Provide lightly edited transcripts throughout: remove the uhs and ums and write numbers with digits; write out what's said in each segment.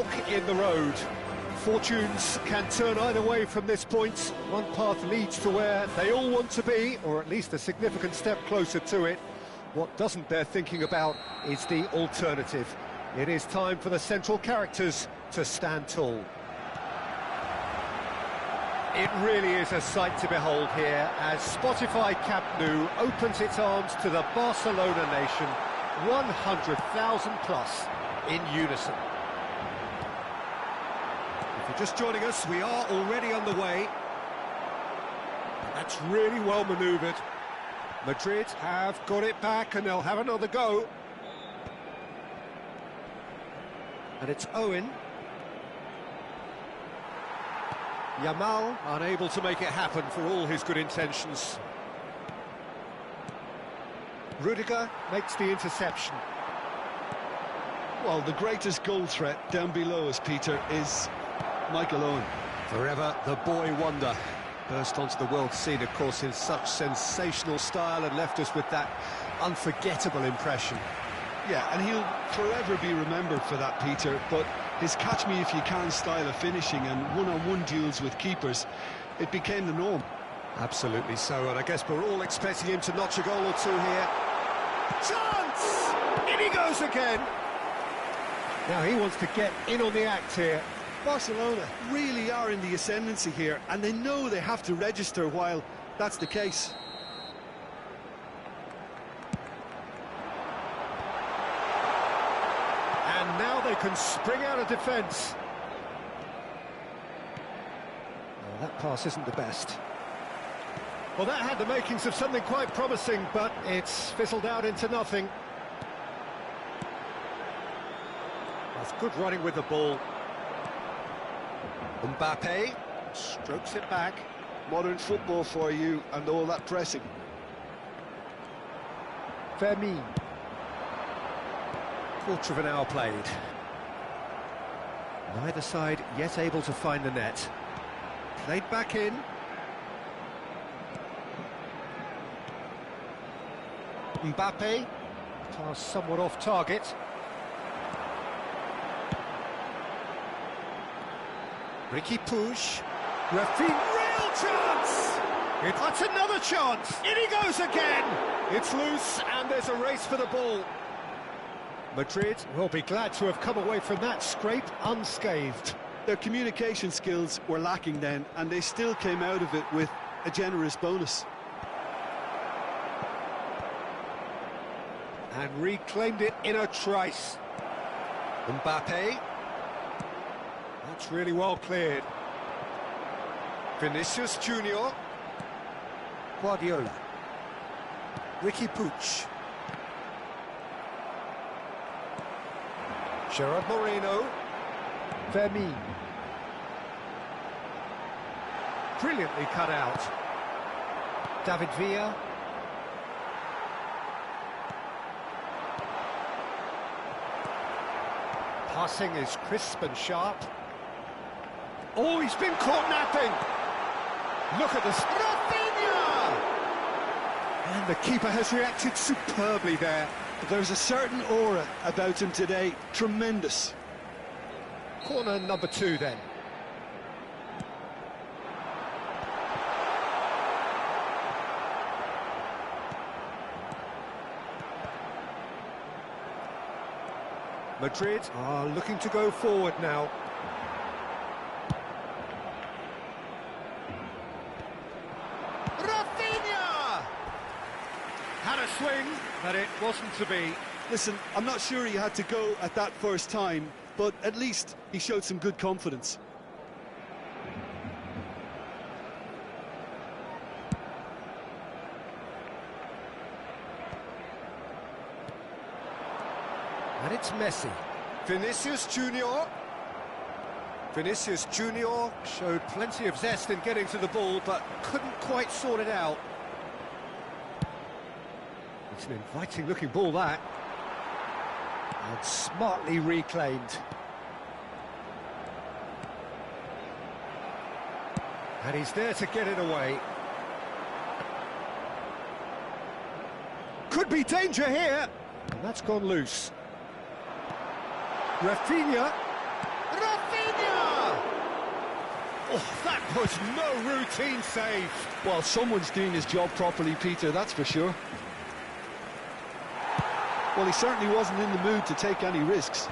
fork in the road. Fortunes can turn either way from this point. One path leads to where they all want to be, or at least a significant step closer to it. What doesn't bear thinking about is the alternative. It is time for the central characters to stand tall. It really is a sight to behold here as Spotify Camp Nou opens its arms to the Barcelona nation, 100,000 plus in unison. If you're just joining us, we are already on the way. That's really well manoeuvred. Madrid have got it back and they'll have another go. And it's Owen. Yamal unable to make it happen for all his good intentions. Rudiger makes the interception. Well, the greatest goal threat down below us, Peter, is Michael Owen. Forever the boy wonder. Burst onto the world scene, of course, in such sensational style and left us with that unforgettable impression. Yeah, and he'll forever be remembered for that, Peter, but his catch-me-if-you-can style of finishing and one-on-one duels with keepers, it became the norm. Absolutely so, and I guess we're all expecting him to notch a goal or two here. Chance! In he goes again! Now he wants to get in on the act here. Barcelona really are in the ascendancy here, and they know they have to register while that's the case. And now they can spring out of defence. Well, that pass isn't the best. Well, that had the makings of something quite promising, but it's fizzled out into nothing. That's good running with the ball. Mbappe strokes it back. Modern football for you and all that pressing. Fermin. Quarter of an hour played. Neither side yet able to find the net. Played back in. Mbappe. Pass somewhat off target. Riqui Puig. Rafinha, real chance! That's another chance! In he goes again! It's loose and there's a race for the ball. Madrid will be glad to have come away from that scrape unscathed. Their communication skills were lacking then, and they still came out of it with a generous bonus. And reclaimed it in a trice. Mbappe. That's really well cleared. Vinicius Junior. Guardiola. Riqui Puig. Gerard Moreno. Fermin. Brilliantly cut out. David Villa. Passing is crisp and sharp. Oh, he's been caught napping. Look at this. Rafinha! And the keeper has reacted superbly there. There's a certain aura about him today. Tremendous. Corner number 2 then. Madrid are looking to go forward now. Rafinha! Had a swing, but it wasn't to be. Listen, I'm not sure he had to go at that first time, but at least he showed some good confidence. And it's Messi. Vinicius Junior. Vinicius Junior showed plenty of zest in getting to the ball, but couldn't quite sort it out. It's an inviting-looking ball, that. And smartly reclaimed. And he's there to get it away. Could be danger here. And that's gone loose. Rafinha. Oh, that was no routine save. Well, someone's doing his job properly, Peter, that's for sure. Well, he certainly wasn't in the mood to take any risks.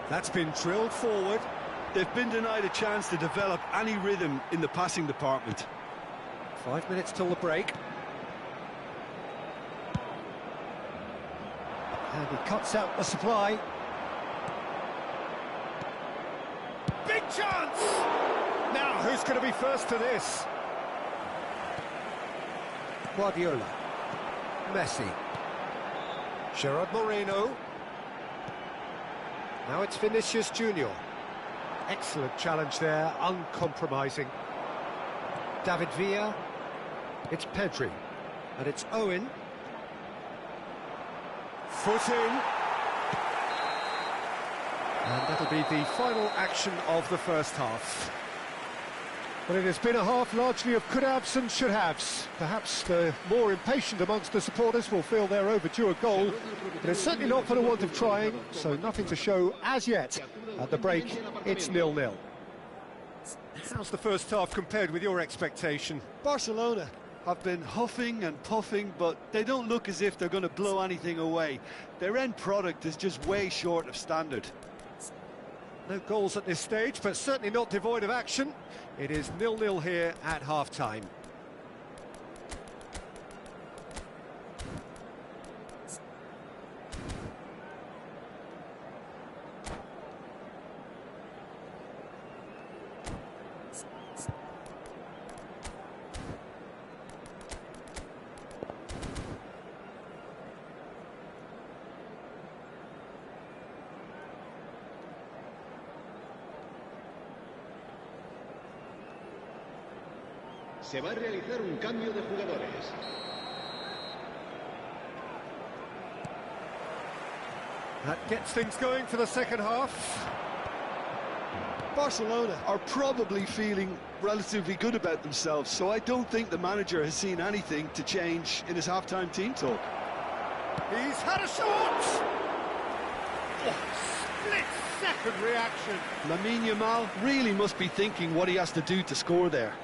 That's been drilled forward. They've been denied a chance to develop any rhythm in the passing department. 5 minutes till the break. And he cuts out the supply. Big chance! Now, who's going to be first to this? Guardiola. Messi. Gerard Moreno. Now it's Vinicius Junior. Excellent challenge there, uncompromising. David Villa. It's Pedri. And it's Owen. Foot in. And that'll be the final action of the first half. Well, it has been a half largely of could-haves and should-haves. Perhaps the more impatient amongst the supporters will feel they're overdue a goal. But it's certainly not for the want of trying, so nothing to show as yet. At the break, it's 0-0. How's the first half compared with your expectation? Barcelona have been huffing and puffing, but they don't look as if they're going to blow anything away. Their end product is just way short of standard. No goals at this stage, but certainly not devoid of action. It is 0-0 here at half-time. Se va a realizar un cambio de jugadores. That gets things going for the second half. Barcelona are probably feeling relatively good about themselves, so I don't think the manager has seen anything to change in his half-time team talk. He's had a shot! Oh, split-second reaction. Lamine Yamal really must be thinking what he has to do to score there.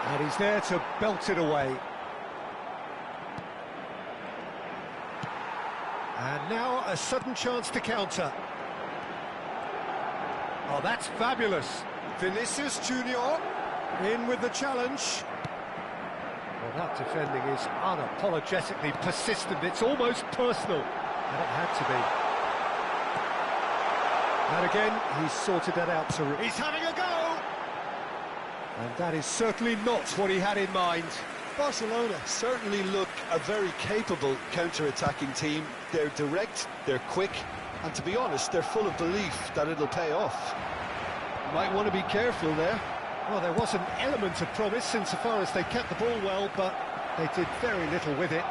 And he's there to belt it away. And now a sudden chance to counter. Oh, that's fabulous. Vinicius Junior in with the challenge. Well, that defending is unapologetically persistent. It's almost personal. And it had to be. And again, he's sorted that out to... He's having a go! And that is certainly not what he had in mind. Barcelona certainly look a very capable counter-attacking team. They're direct, they're quick, and to be honest, they're full of belief that it'll pay off. Might want to be careful there. Well, there was an element of promise insofar as they kept the ball well, but they did very little with it.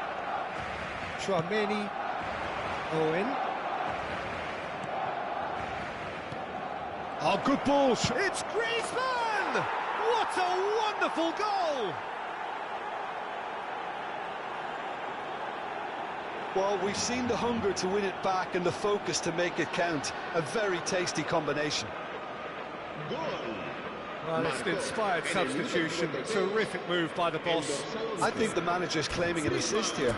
Tchouaméni, Owen. Oh, good ball. It's Griezmann! What a wonderful goal! Well, we've seen the hunger to win it back and the focus to make it count. A very tasty combination. Well, it's an inspired substitution. Terrific move by the boss. I think the manager's claiming an assist here.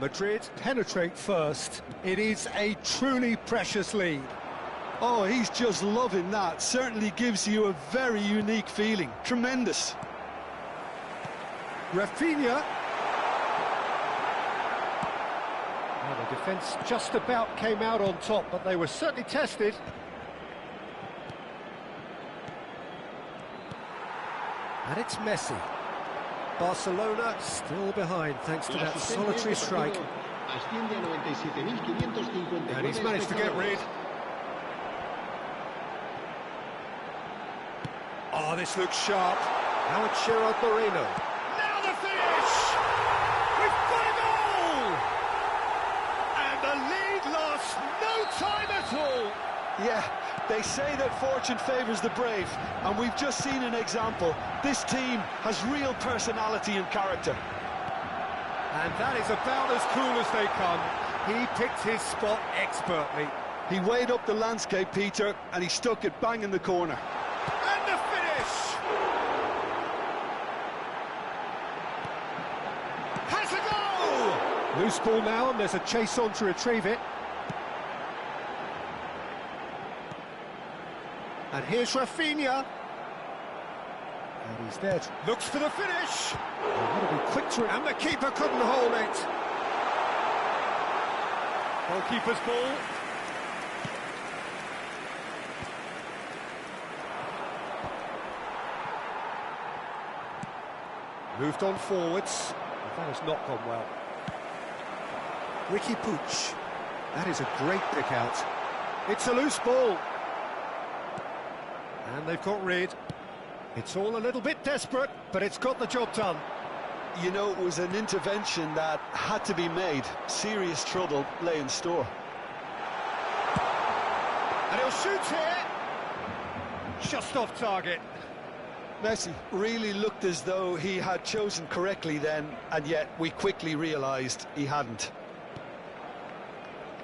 Madrid penetrate first. It is a truly precious lead. Oh, he's just loving that. Certainly gives you a very unique feeling. Tremendous. Rafinha. Well, the defence just about came out on top, but they were certainly tested. And it's Messi. Barcelona still behind thanks to that solitary strike. And he's managed to get rid. Oh, this looks sharp. Now it's Gerard Moreno. Now the finish! We've got a goal! And the lead lost no time at all. Yeah, they say that fortune favours the brave, and we've just seen an example. This team has real personality and character. And that is about as cool as they come. He picked his spot expertly. He weighed up the landscape, Peter, and he stuck it bang in the corner. And the finish! Has a goal! Loose ball now, and there's a chase on to retrieve it. And here's Rafinha. And he's there. Looks for the finish. Got to be quick to it. And the keeper couldn't hold it. Goalkeeper's ball. Moved on forwards. That has not gone well. Ricky Puig. That is a great pick out. It's a loose ball. And they've got rid. It's all a little bit desperate, but it's got the job done. You know, it was an intervention that had to be made. Serious trouble lay in store. And he'll shoot here. Just off target. Messi really looked as though he had chosen correctly then, and yet we quickly realised he hadn't.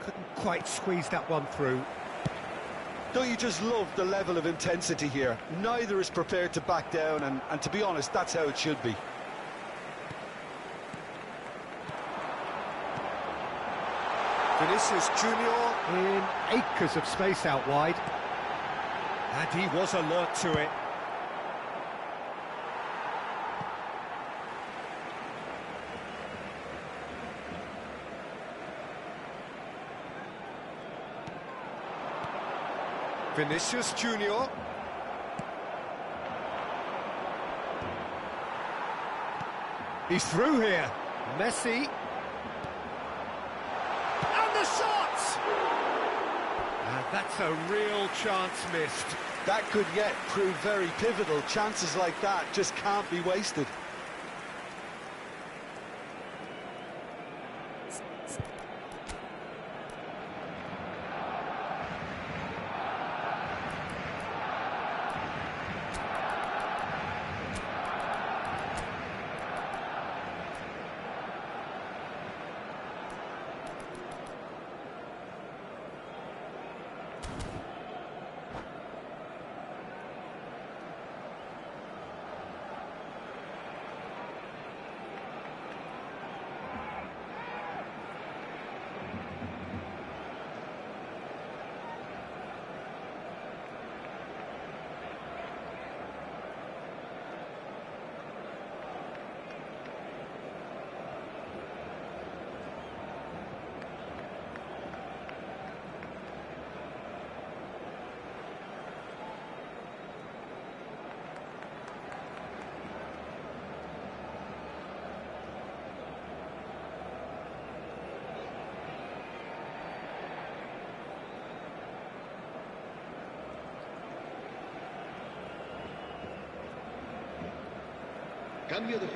Couldn't quite squeeze that one through. Don't you just love the level of intensity here? Neither is prepared to back down, and to be honest, that's how it should be. Vinicius Junior in acres of space out wide. And he was alert to it. Vinicius Junior. He's through here. Messi. And the shot! And that's a real chance missed. That could yet prove very pivotal. Chances like that just can't be wasted.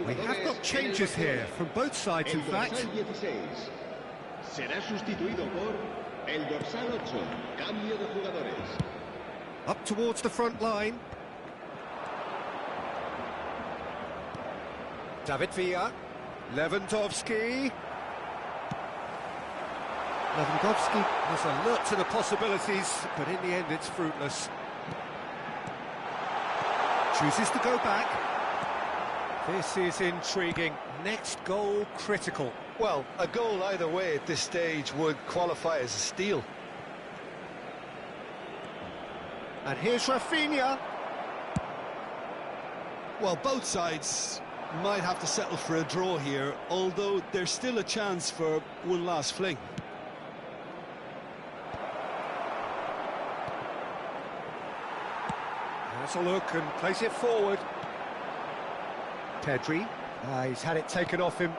We have got changes here from both sides, in fact. Será sustituido por el dorsal 8. Cambio de jugadores. Up towards the front line. David Villa. Lewandowski. Lewandowski was alert to the possibilities, but in the end it's fruitless. Chooses to go back. This is intriguing. Next goal critical. Well, a goal either way at this stage would qualify as a steal. And here's Rafinha. Well, both sides might have to settle for a draw here, although there's still a chance for one last fling. Has a look and plays it forward. Pedri. He's had it taken off him.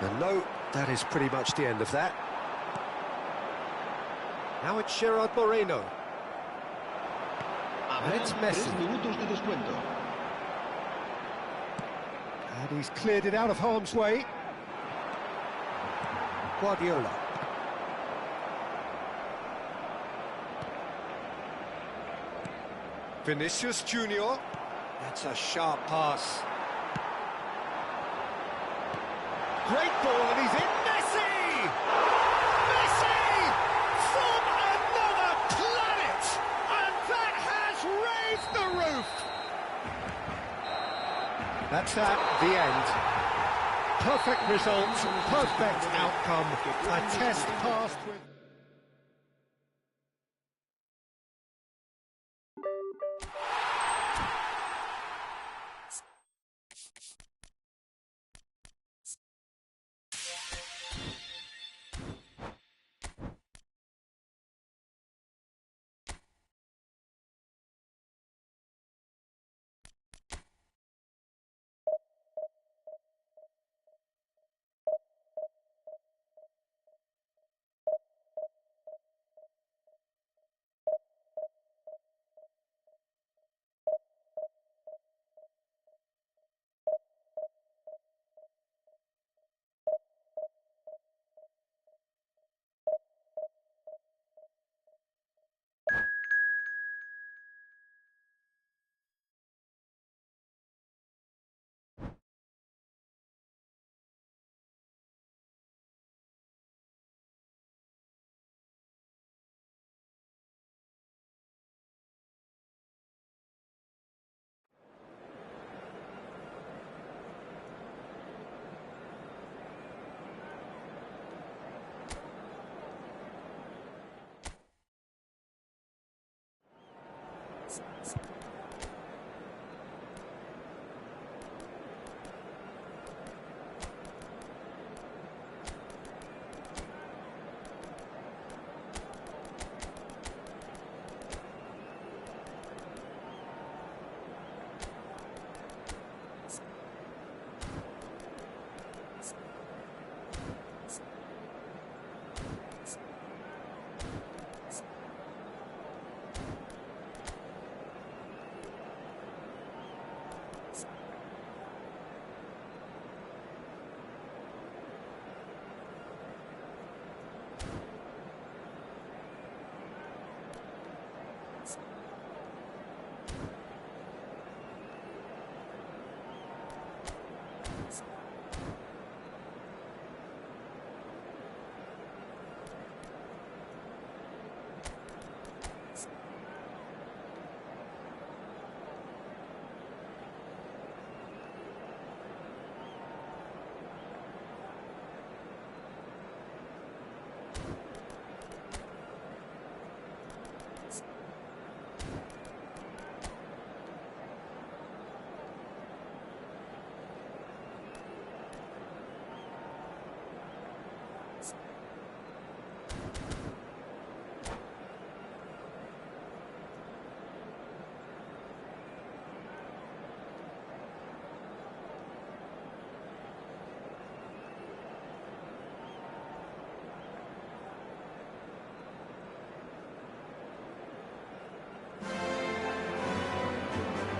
And no, that is pretty much the end of that. Now it's Gerard Moreno. And it's Messi. 3 minutos de descuento. And he's cleared it out of harm's way. Guardiola. Vinicius Junior. That's a sharp pass. Great ball, and he's in. Messi! Messi! From another planet! And that has raised the roof! That's that, the end. Perfect result, perfect outcome. A test passed with...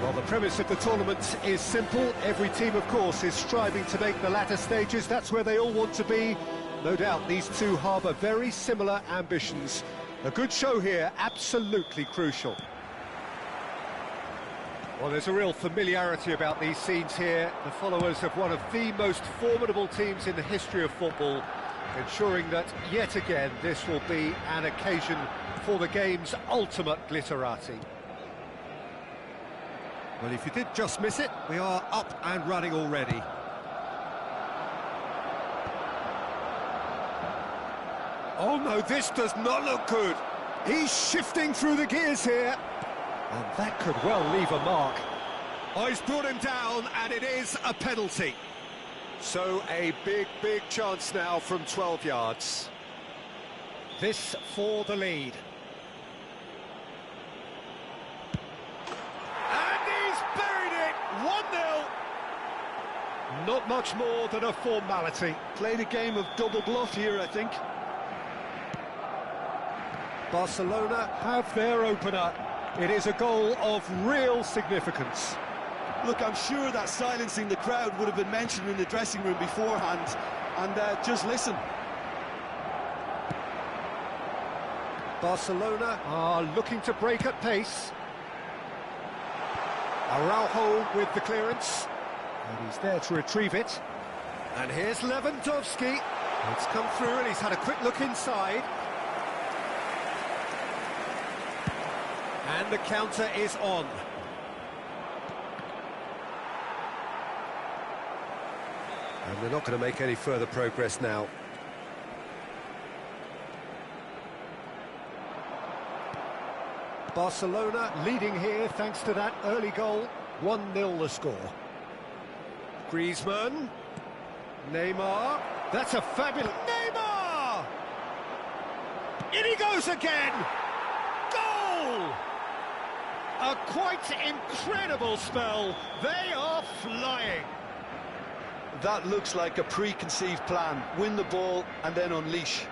Well, the premise of the tournament is simple. Every team, of course, is striving to make the latter stages. That's where they all want to be. No doubt these two harbour very similar ambitions. A good show here, absolutely crucial. Well, there's a real familiarity about these scenes here. The followers of one of the most formidable teams in the history of football, ensuring that, yet again, this will be an occasion for the game's ultimate glitterati. Well, if you did just miss it, we are up and running already. Oh no, this does not look good. He's shifting through the gears here. And that could well leave a mark. Oh, he's brought him down, and it is a penalty. So a big chance now from 12 yards. This for the lead. And he's buried it! 1-0. not much more than a formality. Played a game of double bluff here, I think. Barcelona have their opener. It is a goal of real significance. Look, I'm sure that silencing the crowd would have been mentioned in the dressing room beforehand. And just listen. Barcelona are looking to break at pace. Araujo with the clearance. And he's there to retrieve it. And here's Lewandowski. It's come through and he's had a quick look inside. And the counter is on. And they're not going to make any further progress now. Barcelona leading here thanks to that early goal. 1-0 the score. Griezmann. Neymar. That's a fabulous... Neymar! In he goes again! Goal! A quite incredible spell. They are flying. That looks like a preconceived plan. Win the ball and then unleash.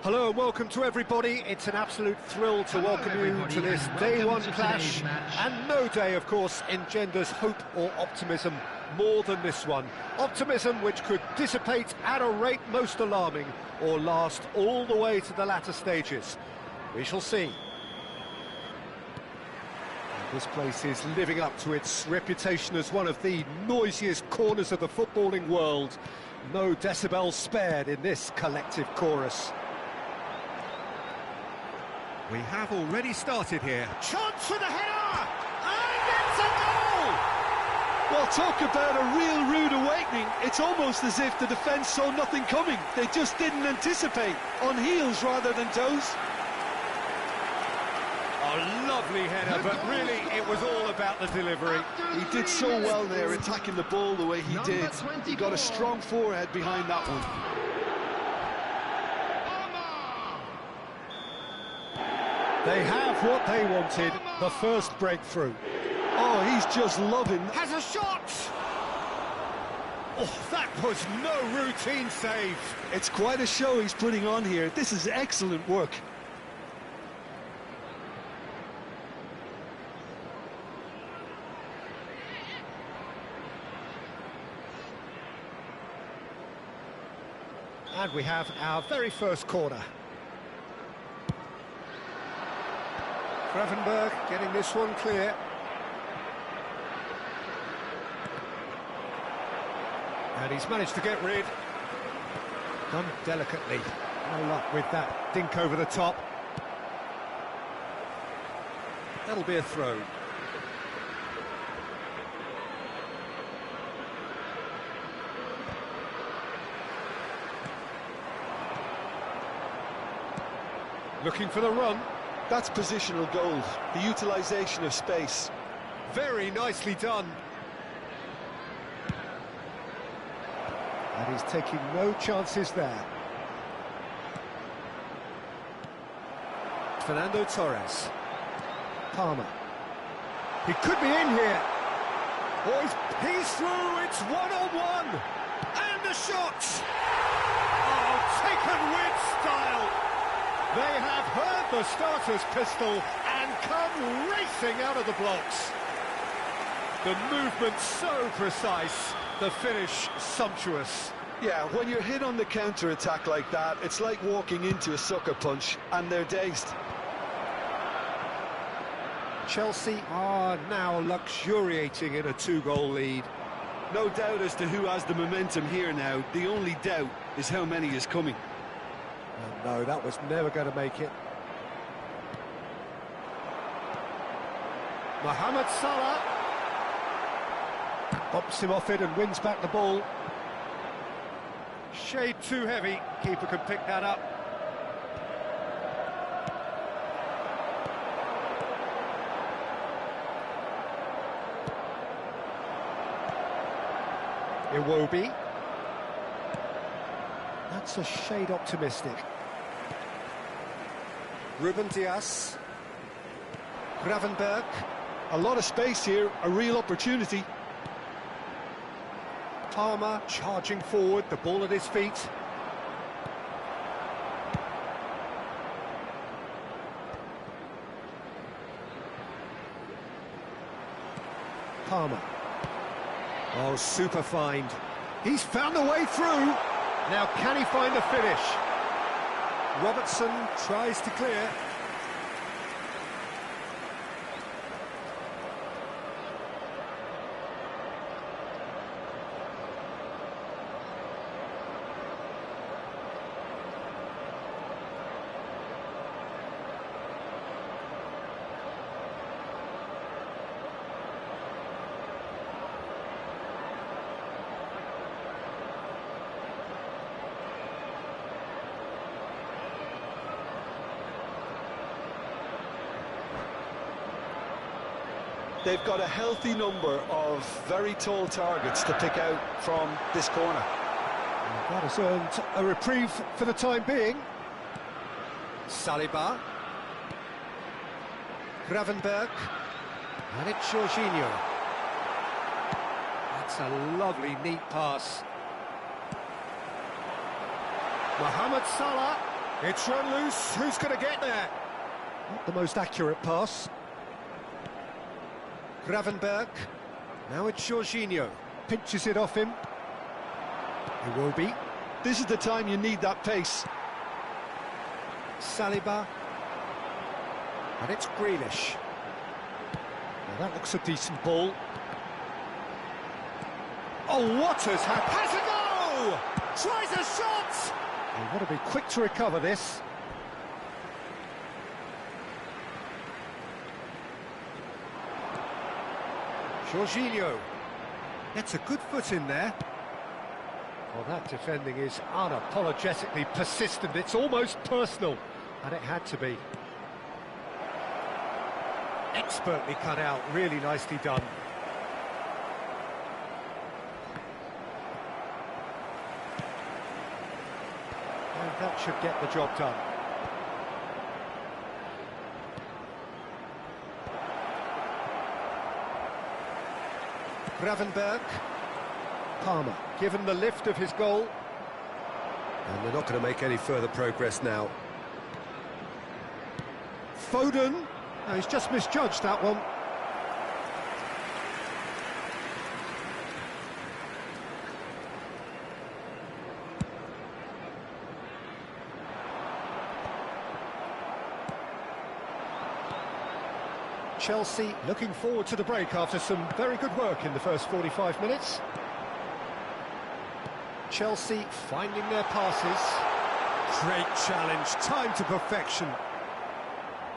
Hello and welcome to everybody. It's an absolute thrill to welcome you to this day one clash, and no day, of course, engenders hope or optimism more than this one. Optimism which could dissipate at a rate most alarming or last all the way to the latter stages. We shall see. And this place is living up to its reputation as one of the noisiest corners of the footballing world. No decibels spared in this collective chorus. We have already started here. Chance for the header! And it's a goal! Well, talk about a real rude awakening. It's almost as if the defence saw nothing coming. They just didn't anticipate. On heels rather than toes. A lovely header, but really it was all about the delivery. He did so well there, attacking the ball the way he did. He got a strong forehead behind that one. They have what they wanted, the first breakthrough. Oh, he's just loving. Has a shot! Oh, that was no routine save. It's quite a show he's putting on here. This is excellent work. And we have our very first corner. Gravenberg getting this one clear. And he's managed to get rid. Done delicately. No luck with that dink over the top. That'll be a throw. Looking for the run. That's positional goal, the utilisation of space. Very nicely done. And he's taking no chances there. Fernando Torres. Palmer. He could be in here. Oh, he's through, it's one-on-one. And the shot! Oh, taken with style. They have heard the starter's pistol and come racing out of the blocks. The movement so precise, the finish sumptuous. Yeah, when you're hit on the counter-attack like that, it's like walking into a sucker punch, and they're dazed. Chelsea are now luxuriating in a two-goal lead. No doubt as to who has the momentum here now. The only doubt is how many is coming. Oh, no, that was never going to make it. Mohamed Salah bops him off it and wins back the ball. Shade too heavy, keeper can pick that up. Iwobi. That's a shade optimistic. Ruben Dias. Gravenberg. A lot of space here, a real opportunity. Palmer charging forward, the ball at his feet. Palmer. Oh, super find. He's found a way through. Now, can he find the finish? Robertson tries to clear. They've got a healthy number of very tall targets to pick out from this corner. That has earned a reprieve for the time being. Saliba. Gravenberg. And it's Jorginho. That's a lovely, neat pass. Mohamed Salah. It's run loose. Who's going to get there? Not the most accurate pass. Gravenberg. Now it's Jorginho. Pinches it off him. Iwobi. This is the time you need that pace. Saliba. And it's Grealish. Now that looks a decent ball. Oh, what has happened? Has a go! Tries a shot! They've got to be quick to recover this. Jorginho gets a good foot in there. Well, that defending is unapologetically persistent. It's almost personal, and it had to be. Expertly cut out, really nicely done. And that should get the job done. Gravenberg. Palmer, given the lift of his goal. And they're not going to make any further progress now. Foden. Oh, he's just misjudged that one. Chelsea looking forward to the break after some very good work in the first 45 minutes. Chelsea finding their passes. Great challenge, time to perfection.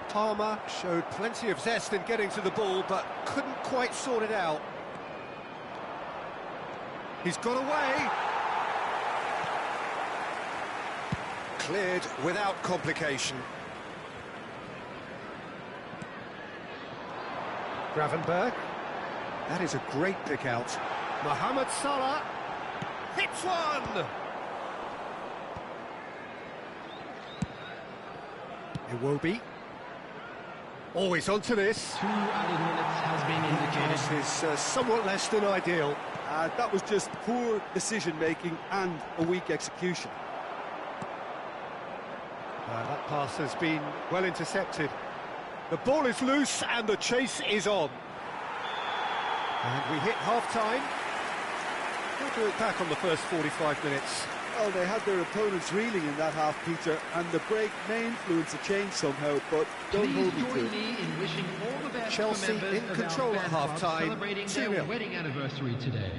Palmer showed plenty of zest in getting to the ball, but couldn't quite sort it out. He's got away. Cleared without complication. Gravenberg. That is a great pick out. Mohamed Salah. Hits one! Iwobi. Always onto this. 2 added minutes has been indicated. This is somewhat less than ideal. That was just poor decision-making and a weak execution. That pass has been well intercepted. The ball is loose and the chase is on. And we hit half-time. We'll do it back on the first 45 minutes. Well, they had their opponents reeling in that half, Peter, and the break may influence a change somehow, but don't hold me to Join it. me in wishing all the best Chelsea for members in of control our at fan club half-time, celebrating their 2-0. wedding anniversary today.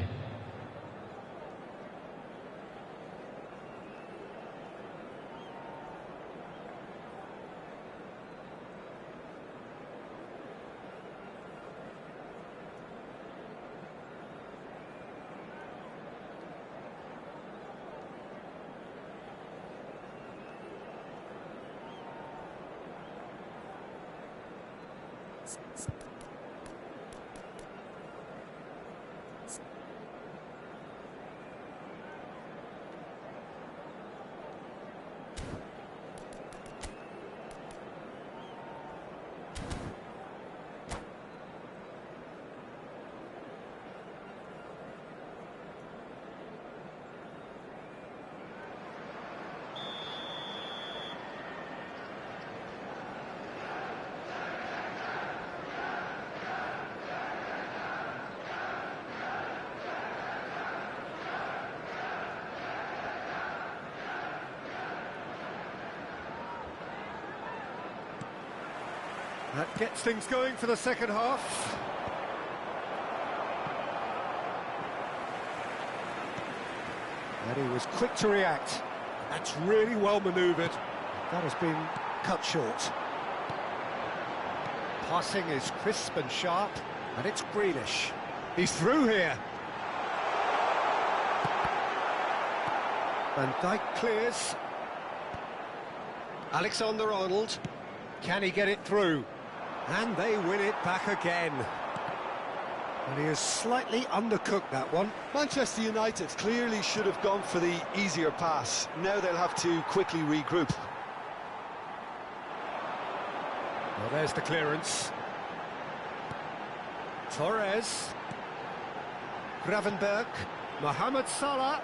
That gets things going for the second half. And he was quick to react. That's really well manoeuvred. That has been cut short. Passing is crisp and sharp, and it's Grealish. He's through here. Van Dijk clears. Alexander-Arnold. Can he get it through? And they win it back again. And he has slightly undercooked that one. Manchester United clearly should have gone for the easier pass. Now they'll have to quickly regroup. Well, there's the clearance. Torres. Gravenberch. Mohamed Salah.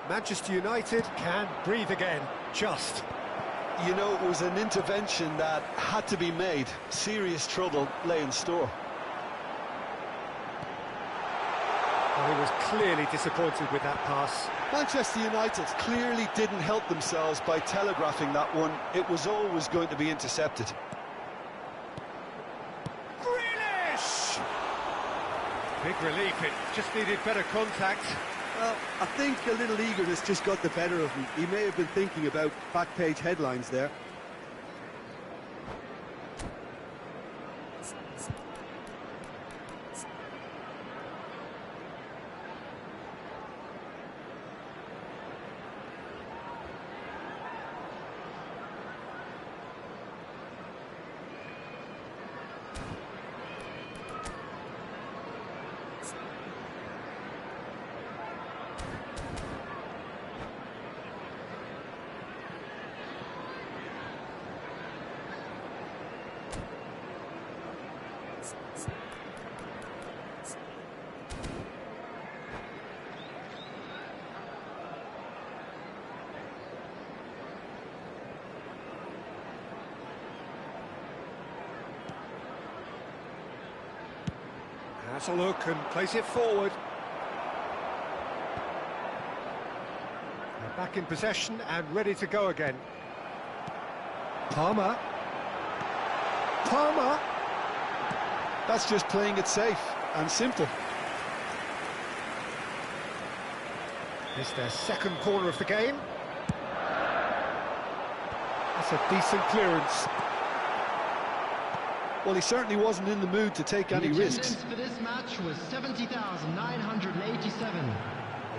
Manchester United can breathe again, just. You know, it was an intervention that had to be made. Serious trouble lay in store. Well, he was clearly disappointed with that pass. Manchester United clearly didn't help themselves by telegraphing that one. It was always going to be intercepted. Grealish! Big relief, it just needed better contact. Well, I think a little eagerness just got the better of him. He may have been thinking about back-page headlines there. Has a look and plays it forward. They're back in possession and ready to go again. Palmer. Palmer. That's just playing it safe and simple. It's their second corner of the game. That's a decent clearance. Well, he certainly wasn't in the mood to take any risks. The attendance for this match was 70,987.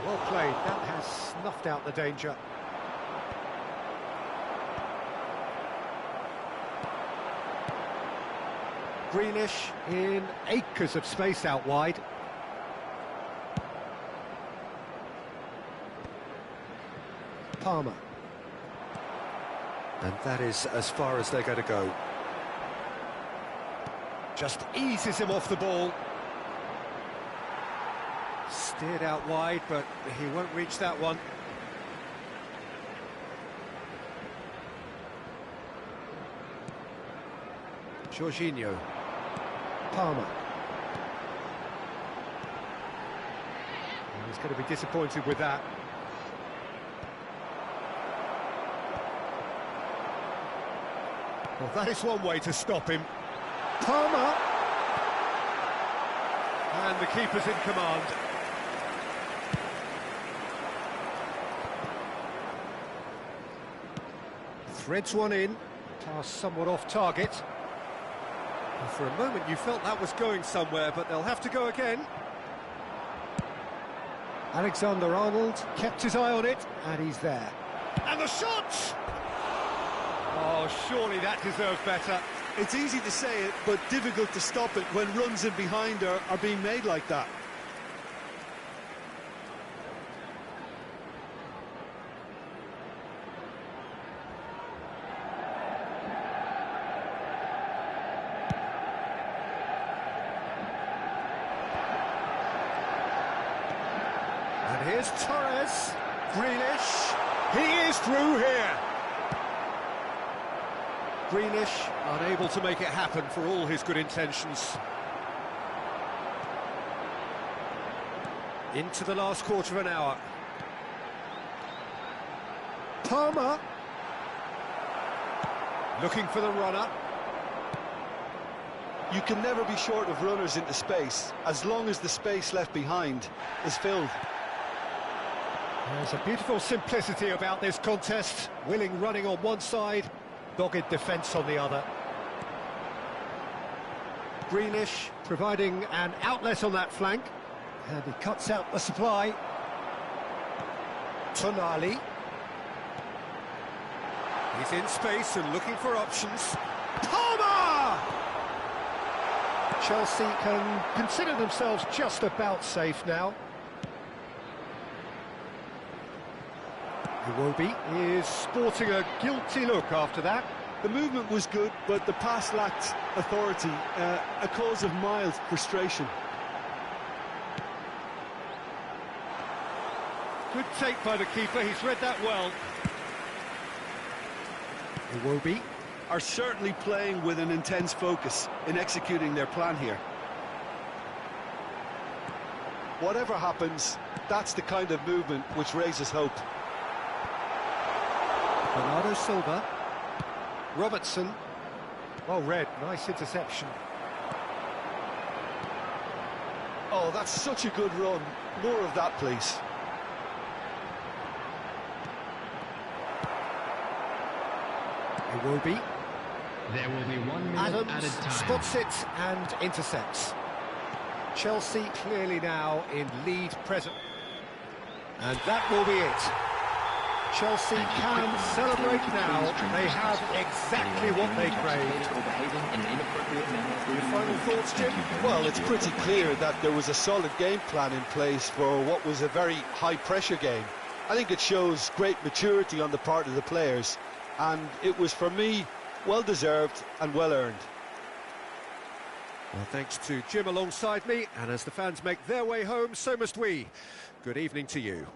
Well played, that has snuffed out the danger. Grealish in acres of space out wide. Palmer. And that is as far as they're going to go. Just eases him off the ball. Steered out wide, but he won't reach that one. Jorginho. Palmer. He's going to be disappointed with that. Well, that is one way to stop him. Palmer. And the keeper's in command. Threads one in. Pass somewhat off target. And for a moment you felt that was going somewhere, but they'll have to go again. Alexander-Arnold kept his eye on it, and he's there. And the shot! Oh, surely that deserved better. It's easy to say it, but difficult to stop it when runs in behind are being made like that. And here's Torres. Grealish. He is through here. Grealish unable to make it happen for all his good intentions. Into the last quarter of an hour. Palmer. Looking for the runner. You can never be short of runners into space, as long as the space left behind is filled. There's a beautiful simplicity about this contest. Willing running on one side, dogged defence on the other. Grealish providing an outlet on that flank, and he cuts out the supply. Tonali. He's in space and looking for options. Palmer! Chelsea can consider themselves just about safe now. Iwobi is sporting a guilty look after that. The movement was good, but the pass lacked authority, a cause of mild frustration. Good take by the keeper, he's read that well. Iwobi. Are certainly playing with an intense focus in executing their plan here. Whatever happens, that's the kind of movement which raises hope. Bernardo Silva. Robertson. Well read, nice interception. Oh, that's such a good run. More of that, please. Iwobi. There will be 1 minute Adams added time. spots it and intercepts. Chelsea clearly now in lead present. And that will be it. Chelsea can celebrate now. They have exactly what they craved. Your final thoughts, Jim? Well, it's pretty clear that there was a solid game plan in place for what was a very high-pressure game. I think it shows great maturity on the part of the players, and it was, for me, well-deserved and well-earned. Well, thanks to Jim alongside me, and as the fans make their way home, so must we. Good evening to you.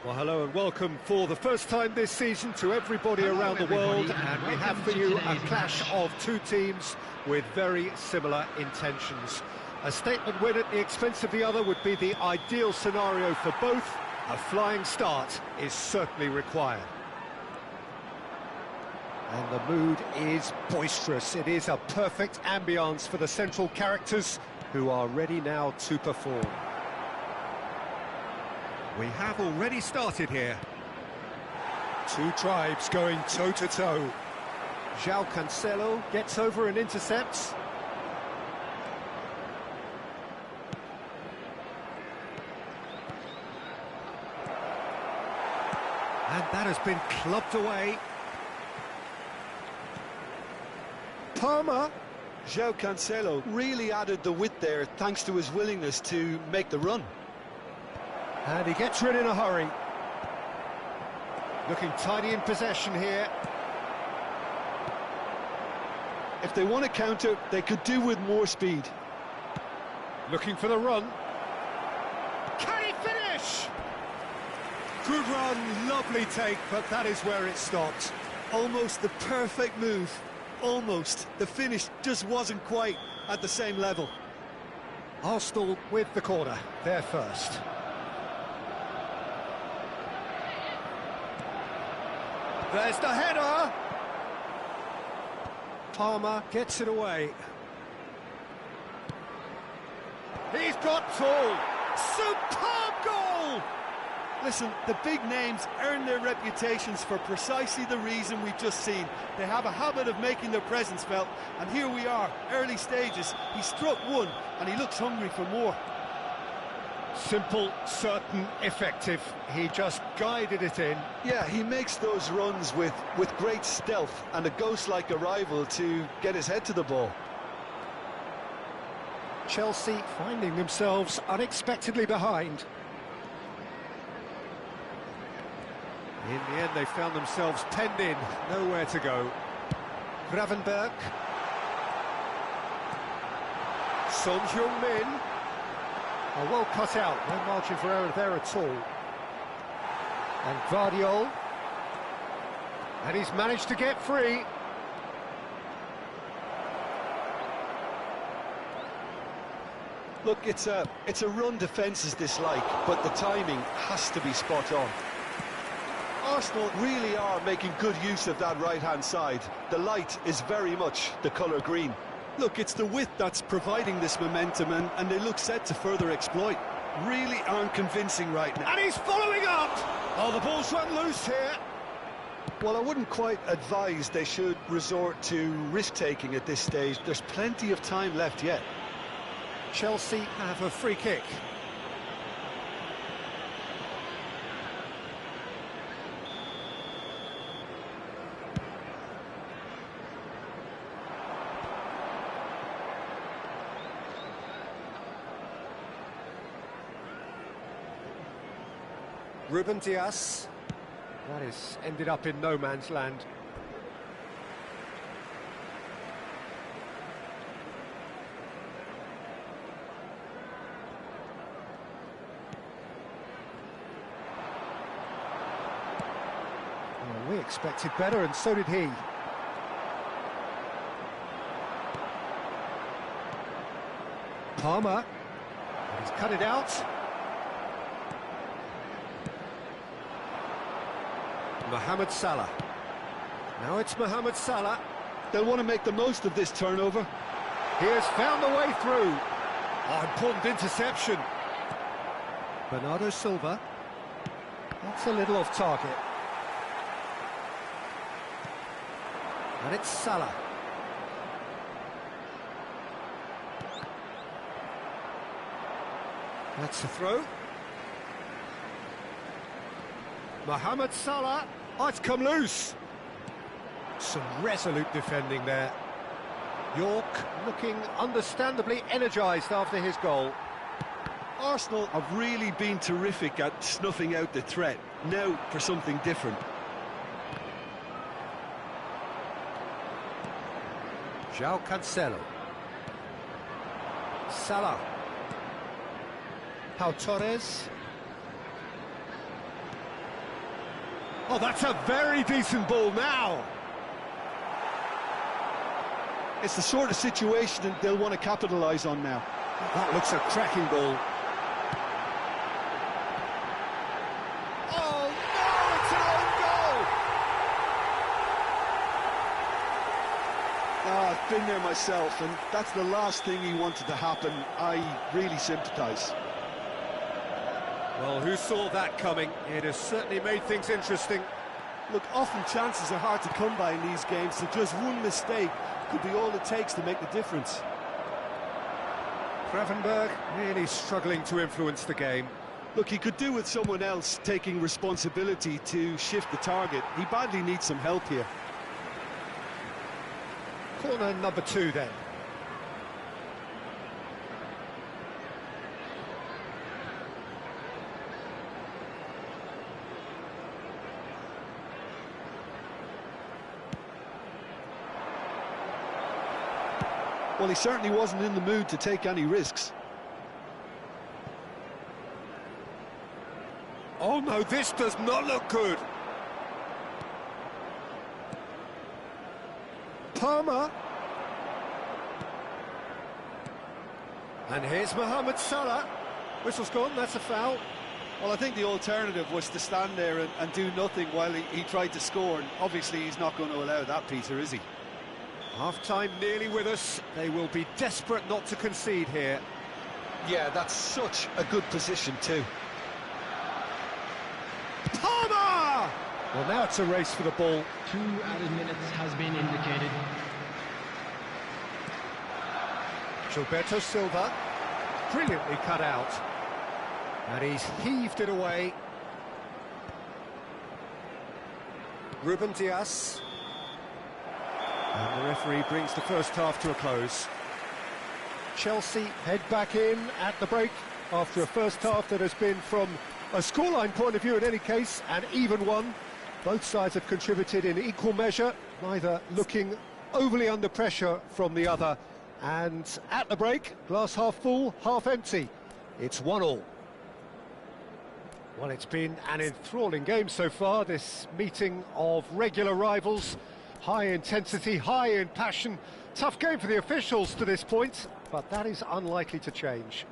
Well, hello and welcome for the first time this season to everybody around the world, and we have for you a clash of two teams with very similar intentions. A statement win at the expense of the other would be the ideal scenario for both. A flying start is certainly required. And the mood is boisterous. It is a perfect ambience for the central characters who are ready now to perform. We have already started here. Two tribes going toe-to-toe. João Cancelo gets over and intercepts. And that has been clubbed away. Palmer. João Cancelo really added the width there thanks to his willingness to make the run. And he gets rid in a hurry. Looking tidy in possession here. If they want to counter, they could do with more speed. Looking for the run. Can he finish? Good run, lovely take, but that is where it stopped. Almost the perfect move. Almost. The finish just wasn't quite at the same level. Arsenal with the corner, they're first. There's the header! Palmer gets it away. He's got full! Superb goal! Listen, the big names earn their reputations for precisely the reason we've just seen. They have a habit of making their presence felt, and here we are, early stages. He struck one, and he looks hungry for more. Simple, certain, effective. He just guided it in. Yeah, he makes those runs with great stealth and a ghost-like arrival to get his head to the ball. Chelsea finding themselves unexpectedly behind. In the end, they found themselves penned in, nowhere to go. Gravenberg. Son Heung-min. Oh, well cut out, no margin for error there at all. And Gvardiol. And he's managed to get free. Look, it's a run defence's dislike, but the timing has to be spot on. Arsenal really are making good use of that right-hand side. The light is very much the colour green. Look, it's the width that's providing this momentum, and they look set to further exploit. Really aren't convincing right now. And he's following up! Oh, the ball's run loose here. Well, I wouldn't quite advise they should resort to risk-taking at this stage. There's plenty of time left yet. Chelsea have a free kick. Ruben Dias. That is ended up in no man's land. Expected better, and so did he. Palmer. And he's cut it out. Mohamed Salah. Now it's Mohamed Salah. They'll want to make the most of this turnover. He has found the way through. Oh, important interception. Bernardo Silva. That's a little off target. And it's Salah. That's a throw. Mohamed Salah. Oh, it's come loose. Some resolute defending there. York looking understandably energised after his goal. Arsenal have really been terrific at snuffing out the threat. Now for something different. João Cancelo. Salah. Pau Torres. Oh, that's a very decent ball now. It's the sort of situation that they'll want to capitalise on now. That looks a cracking ball. Oh, no, it's an own goal! I've been there myself, and that's the last thing he wanted to happen. I really sympathise. Well, who saw that coming? It has certainly made things interesting. Look, often chances are hard to come by in these games, so just one mistake could be all it takes to make the difference. Gravenberg really struggling to influence the game. Look, he could do with someone else taking responsibility to shift the target. He badly needs some help here. Corner number 2 then. Well, he certainly wasn't in the mood to take any risks. Oh no, this does not look good. Palmer. And here's Mohamed Salah. Whistle's gone, that's a foul. Well, I think the alternative was to stand there and do nothing while he tried to score, and obviously he's not going to allow that, Peter, is he? Half-time nearly with us. They will be desperate not to concede here. Yeah, that's such a good position too. Palmer! Well, now it's a race for the ball. 2 added minutes has been indicated. Gilberto Silva, brilliantly cut out. And he's heaved it away. Ruben Dias. And the referee brings the first half to a close. Chelsea head back in at the break after a first half that has been, from a scoreline point of view in any case, an even one. Both sides have contributed in equal measure, neither looking overly under pressure from the other. And at the break, glass half full, half empty. It's 1-1. Well, it's been an enthralling game so far, this meeting of regular rivals. High intensity, high in passion. Tough game for the officials to this point, but that is unlikely to change.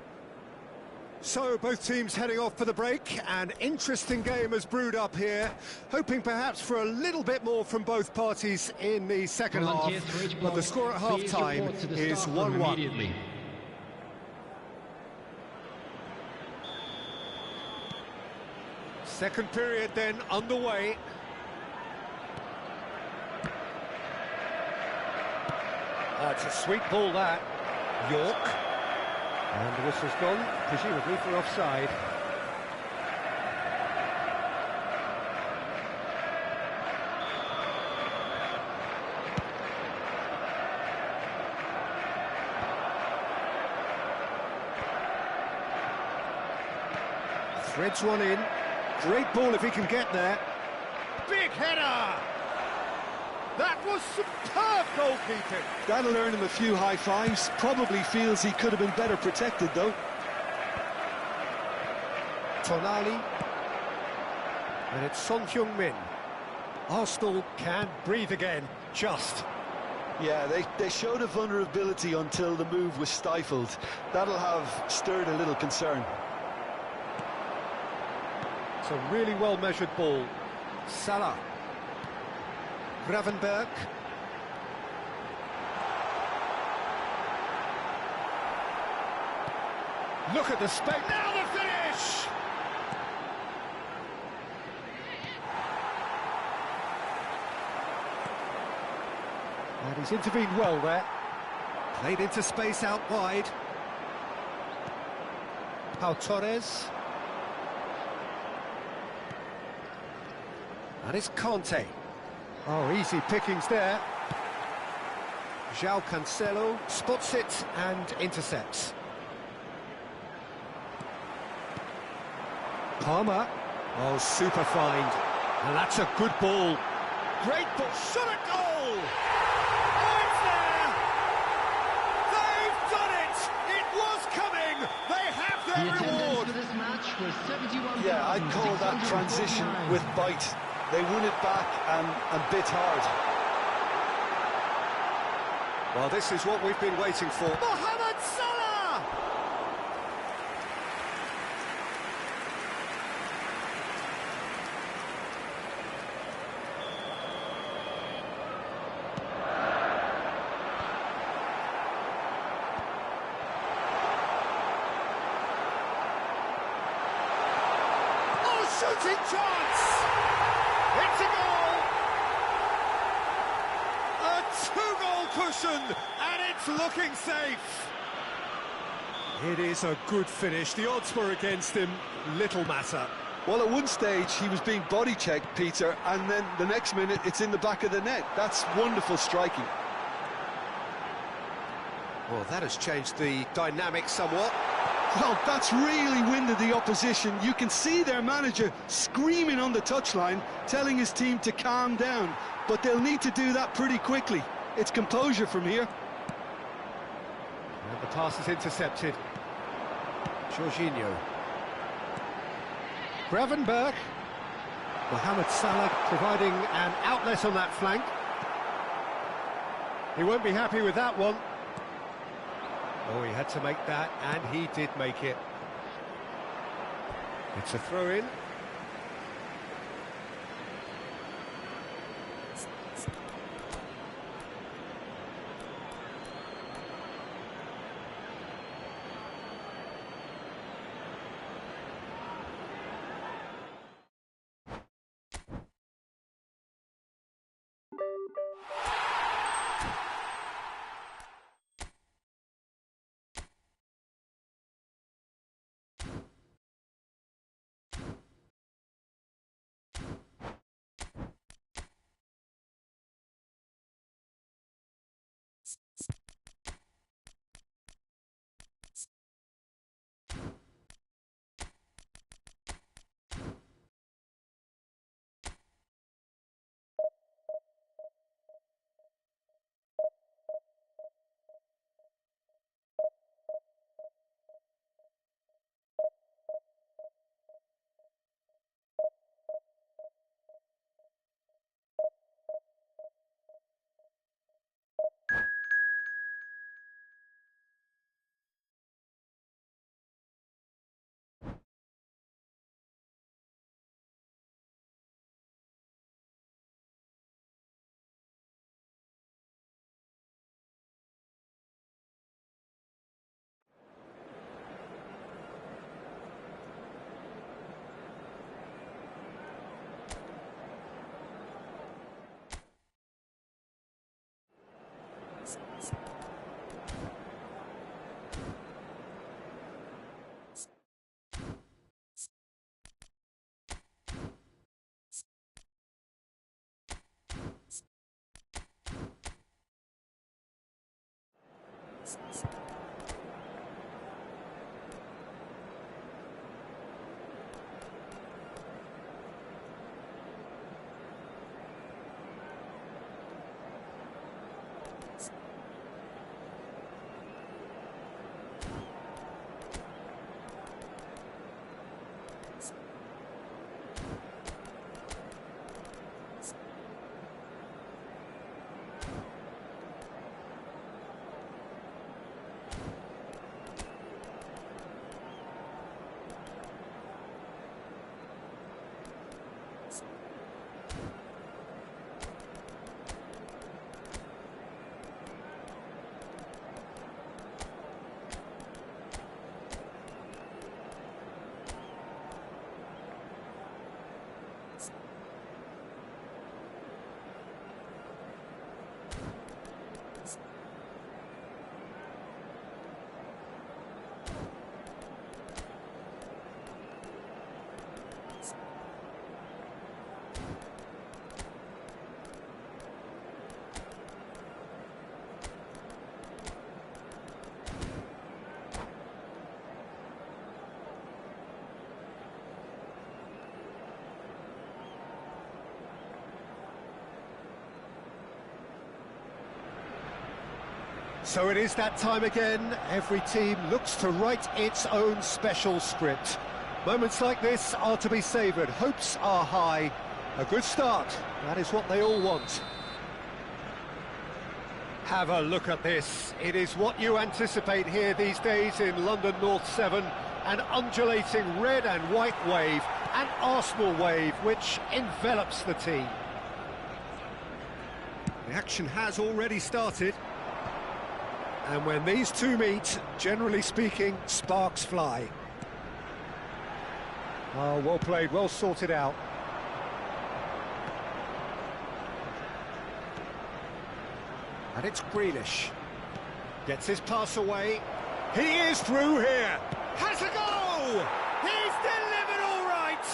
So both teams heading off for the break. An interesting game has brewed up here, hoping perhaps for a little bit more from both parties in the second half, but the score at half-time is 1-1. Second period then underway. Oh, it's a sweet ball, that. York. And the whistle's gone, presumably for offside. Threads one in. Great ball if he can get there. Big header! That was superb goalkeeping. That'll earn him a few high fives. Probably feels he could have been better protected, though. Tonali. And it's Son Heung-min. Arsenal can breathe again, just. Yeah, they showed a vulnerability until the move was stifled. That'll have stirred a little concern. It's a really well-measured ball. Salah. Gravenberch. Look at the space. Now the finish! And he's intervened well there. Played into space out wide. Pau Torres. And it's Conte. Oh, easy pickings there. João Cancelo spots it and intercepts. Palmer. Oh, super find. And that's a good ball. Great ball. Shot at goal! Oh, it's there! They've done it! It was coming! They have their The attendance reward! for this match was 71,649. Yeah, I'd call that transition with bite. They won it back and bit hard. Well, this is what we've been waiting for. Mohamed Salah! Oh, shooting chance! It's a goal! A two-goal cushion, and it's looking safe. It is a good finish. The odds were against him. Little matter. Well, at one stage, he was being body-checked, Peter, and then the next minute, it's in the back of the net. That's wonderful striking. Well, that has changed the dynamic somewhat. Well, that's really winded the opposition. You can see their manager screaming on the touchline, telling his team to calm down. But they'll need to do that pretty quickly. It's composure from here. And the pass is intercepted. Jorginho. Gravenberch. Mohamed Salah providing an outlet on that flank. He won't be happy with that one. Oh, he had to make that, and he did make it. It's a throw-in. So it is that time again. Every team looks to write its own special script. Moments like this are to be savoured. Hopes are high. A good start. That is what they all want. Have a look at this. It is what you anticipate here these days in London North 7. An undulating red and white wave, an Arsenal wave which envelops the team. The action has already started. And when these two meet, generally speaking, sparks fly. Oh, well played, well sorted out. And it's Grealish. Gets his pass away. He is through here. Has a go! He's delivered all right!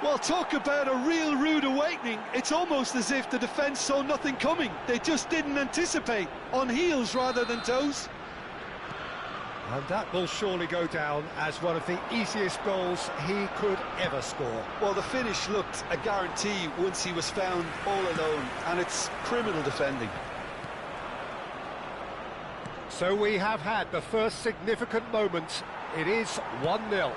Well, talk about a real rude awakening. It's almost as if the defence saw nothing coming. They just didn't anticipate. On heels rather than toes. And that will surely go down as one of the easiest goals he could ever score. Well, the finish looked a guarantee once he was found all alone, and it's criminal defending. So we have had the first significant moment. It is 1-0.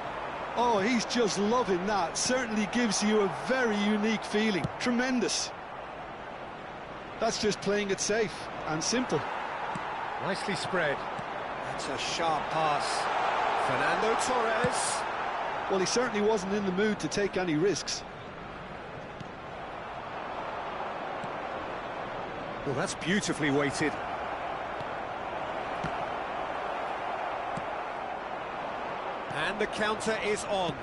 Oh, he's just loving that. Certainly gives you a very unique feeling. Tremendous. That's just playing it safe and simple. Nicely spread. That's a sharp pass. Fernando Torres. Well, he certainly wasn't in the mood to take any risks. Well, that's beautifully weighted. And the counter is on.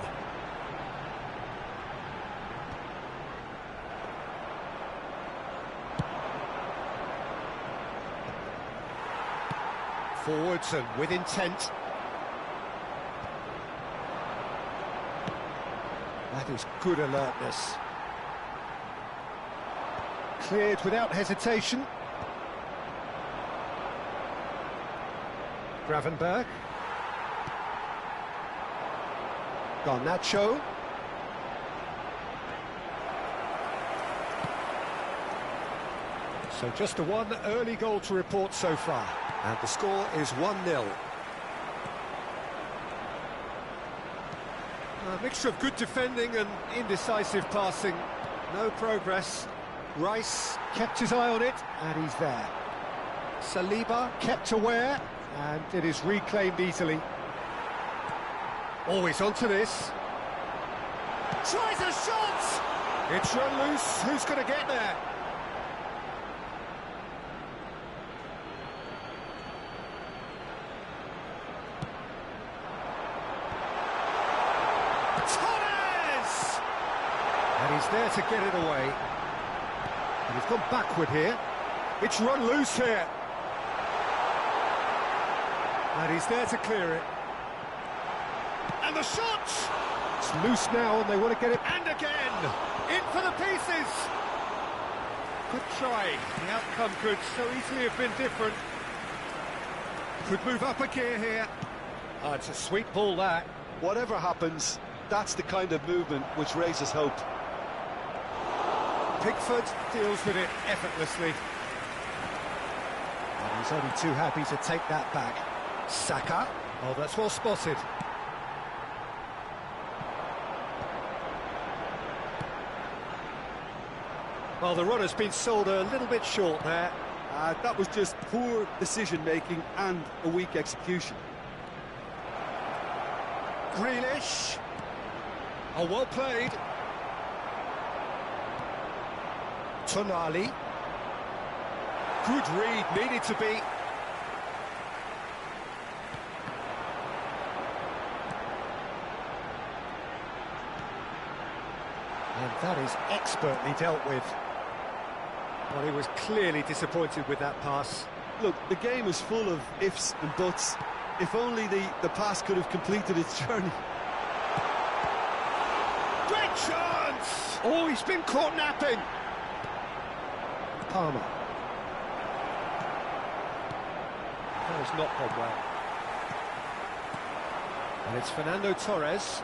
Forwards and with intent. That is good alertness. Cleared without hesitation. Gravenberg. Garnacho. So just the one early goal to report so far. And the score is 1-0. A mixture of good defending and indecisive passing. No progress. Rice kept his eye on it, and he's there. Saliba kept aware, and it is reclaimed easily. Always onto this. Tries a shot! It's run loose. Who's going to get there? Torres! And he's there to get it away. And he's gone backward here. It's run loose here. And he's there to clear it. And the shot! It's loose now and they want to get it. And again! In for the pieces! Good try. The outcome could so easily have been different. Could move up a gear here. Oh, it's a sweet ball, that. Whatever happens, that's the kind of movement which raises hope. Pickford deals with it effortlessly. And he's only too happy to take that back. Saka. Oh, that's well spotted. Well, the run has been sold a little bit short there. That was just poor decision-making and a weak execution. Grealish. Oh, well played. Tonali. Good read, needed to be. And that is expertly dealt with. Well, he was clearly disappointed with that pass. Look, the game is full of ifs and buts. If only the pass could have completed its journey. Great chance! Oh, he's been caught napping. Palmer. That has not gone well. And it's Fernando Torres.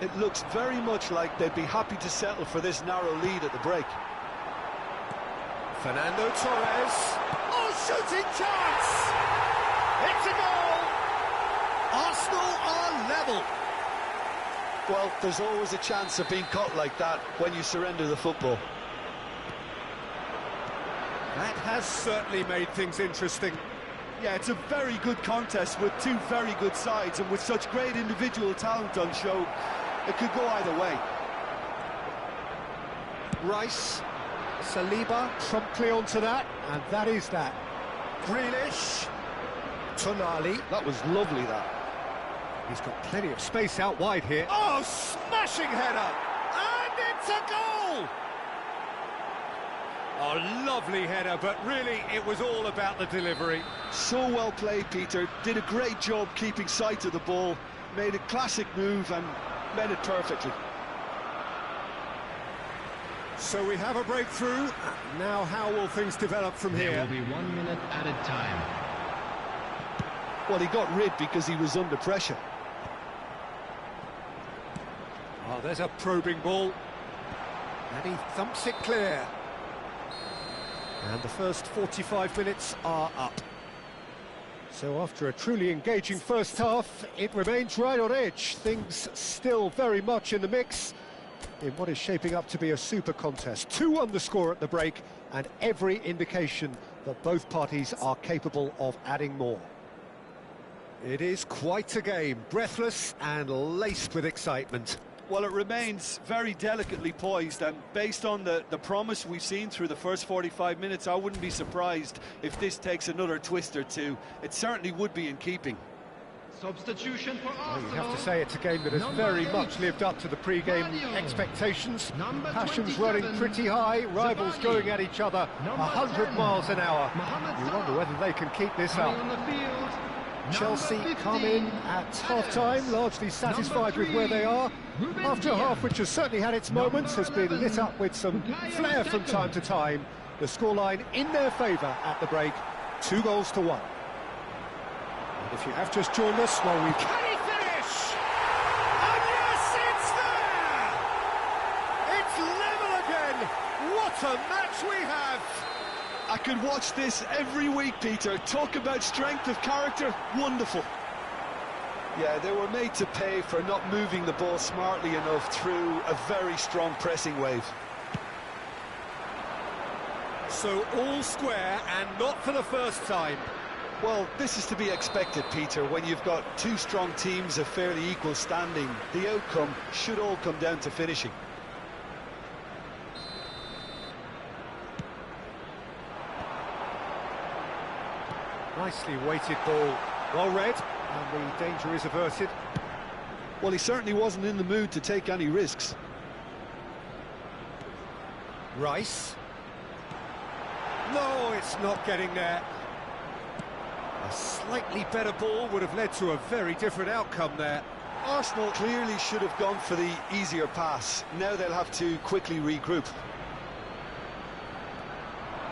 It looks very much like they'd be happy to settle for this narrow lead at the break. Fernando Torres. Oh, shooting chance! It's a goal! Arsenal are level. Well, there's always a chance of being caught like that when you surrender the football. That has certainly made things interesting. Yeah, it's a very good contest with two very good sides, and with such great individual talent on show, it could go either way. Rice, Saliba promptly onto that, and that is that. Grealish, Tonali. That was lovely, that. He's got plenty of space out wide here. Oh, smashing header! And it's a goal! Oh, lovely header, but really it was all about the delivery. So well played, Peter. Did a great job keeping sight of the ball, made a classic move and made it perfectly. So we have a breakthrough. Now how will things develop from here? There will be 1 minute at a time. Well, he got rid because he was under pressure. Oh, there's a probing ball. And he thumps it clear. And the first 45 minutes are up. So after a truly engaging first half, it remains right on edge. Things still very much in the mix in what is shaping up to be a super contest. 2-1 the score at the break, and every indication that both parties are capable of adding more. It is quite a game, breathless and laced with excitement. Well, it remains very delicately poised, and based on the promise we've seen through the first 45 minutes, I wouldn't be surprised if this takes another twist or two. It certainly would be in keeping. Substitution for Well, Arsenal. you have to say it's a game that has very much lived up to the pre-game expectations. Number Passions 27, running pretty high, rivals Zabarnyi. going at each other Number 100 10, miles an hour. Mohamed You wonder Salah. whether they can keep this Coming up. on the field, Chelsea number come 15, in at half-time, Adams. largely satisfied Number with where they 3, are. Ruben After a Dias. half which has certainly had its moments, has been 11, lit up with some Bukayo flair from Saka. time to time. The scoreline in their favour at the break, 2-1. And if you have just joined us, well, we can he finish? And yes, it's there! It's level again! What a match we have! I could watch this every week, Peter. Talk about strength of character, wonderful. Yeah, they were made to pay for not moving the ball smartly enough through a very strong pressing wave. So all square, and not for the first time. Well, this is to be expected, Peter, when you've got two strong teams of fairly equal standing. The outcome should all come down to finishing. Nicely weighted ball, well read, and the danger is averted. Well, he certainly wasn't in the mood to take any risks. Rice. No, it's not getting there. A slightly better ball would have led to a very different outcome there. Arsenal clearly should have gone for the easier pass. Now they'll have to quickly regroup.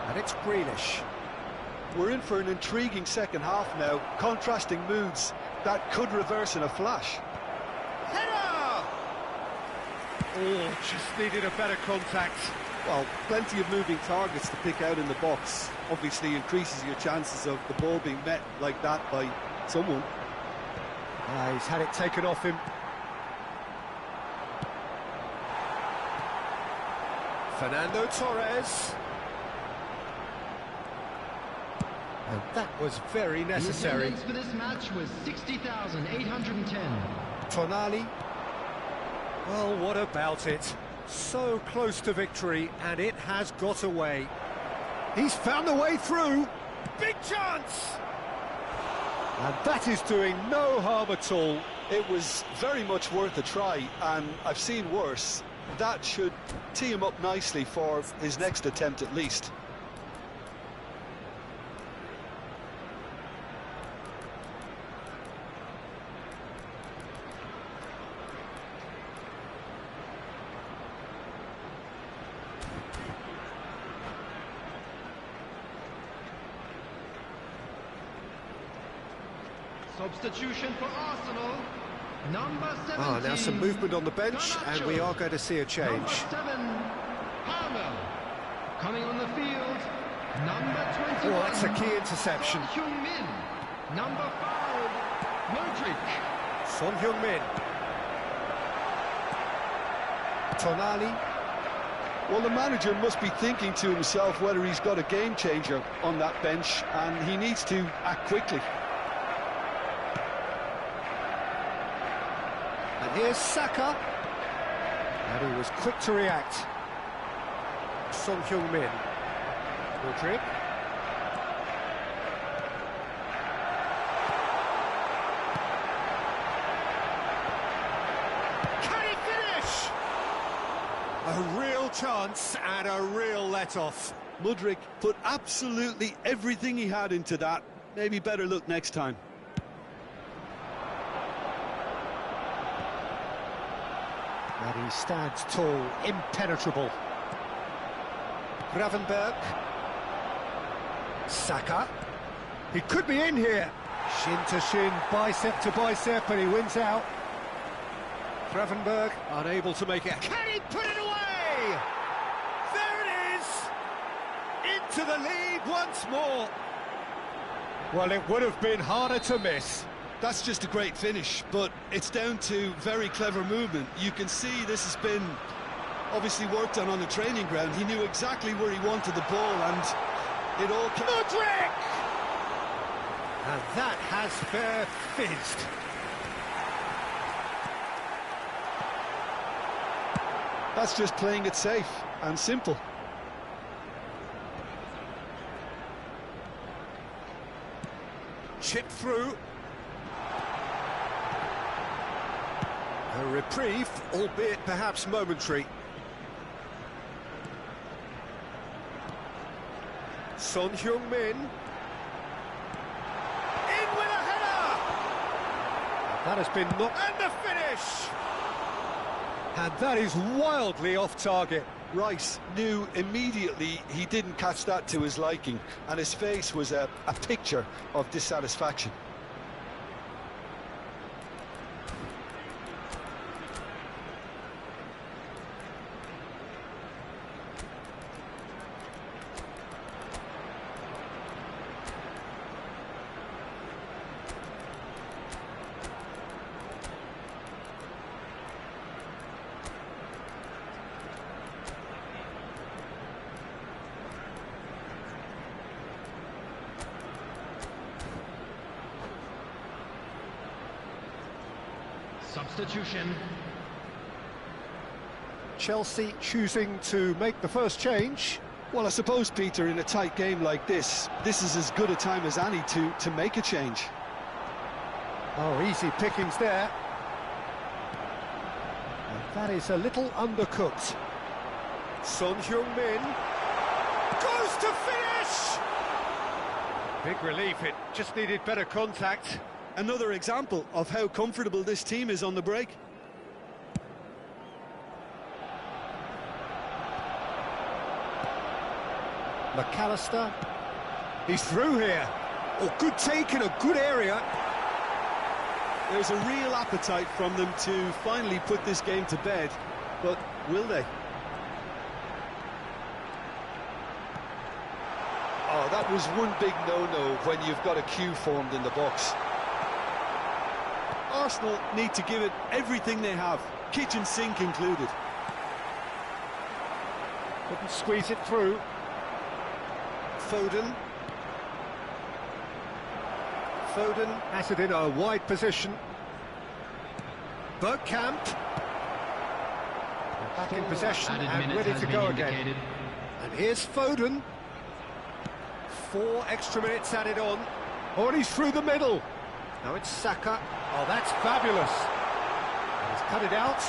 And it's Grealish. We're in for an intriguing second half now, contrasting moods that could reverse in a flash. Header! Oh, just needed a better contact. Well, plenty of moving targets to pick out in the box. Obviously increases your chances of the ball being met like that by someone. He's had it taken off him. Fernando Torres. And that was very The necessary. attendance for this match was 60,810. Tonali. Well, what about it? So close to victory, and it has got away. He's found the way through. Big chance! And that is doing no harm at all. It was very much worth a try, and I've seen worse. That should tee him up nicely for his next attempt at least. Substitution for Arsenal. Number 17. Now some movement on the bench, and we are going to see a change. Number 7, Palmer. Coming on the field, number 21. Oh, that's a key interception. Son Heung-min. Number 5, Modric. Son Heung-min. Tonali. Well, the manager must be thinking to himself whether he's got a game changer on that bench, and he needs to act quickly. And here's Saka. And he was quick to react. Son Heung-min. Modric. Can he finish? A real chance and a real let-off. Mudryk put absolutely everything he had into that. Maybe better luck next time. And he stands tall, impenetrable. Gravenberg. Saka. He could be in here. Shin to shin, bicep to bicep, and he wins out. Gravenberg unable to make it. Can he put it away? There it is! Into the lead once more. Well, it would have been harder to miss. That's just a great finish, but it's down to very clever movement. You can see this has been obviously worked on the training ground. He knew exactly where he wanted the ball, and it all came... Modric! And that has fair fizzed. That's just playing it safe and simple. Chip through. A reprieve, albeit perhaps momentary. Son Heung-min. In with a header! That has been knocked... And the finish! And that is wildly off target. Rice knew immediately he didn't catch that to his liking, and his face was a picture of dissatisfaction. Substitution. Chelsea choosing to make the first change. Well, I suppose, Peter, in a tight game like this is as good a time as any to make a change. Oh, easy pickings there. And that is a little undercooked. Son Heung-min goes to finish! Big relief, it just needed better contact. Another example of how comfortable this team is on the break. McAllister. He's through here. Oh, good take in a good area. There's a real appetite from them to finally put this game to bed, but will they? Oh, that was one big no-no when you've got a queue formed in the box. Arsenal need to give it everything they have, kitchen sink included. Couldn't squeeze it through. Foden. Foden has it in a wide position. Bergkamp. Back in possession and ready to go again. And here's Foden. 4 extra minutes added on. Oh, and he's through the middle. Now it's Saka. Oh, that's fabulous. And he's cut it out.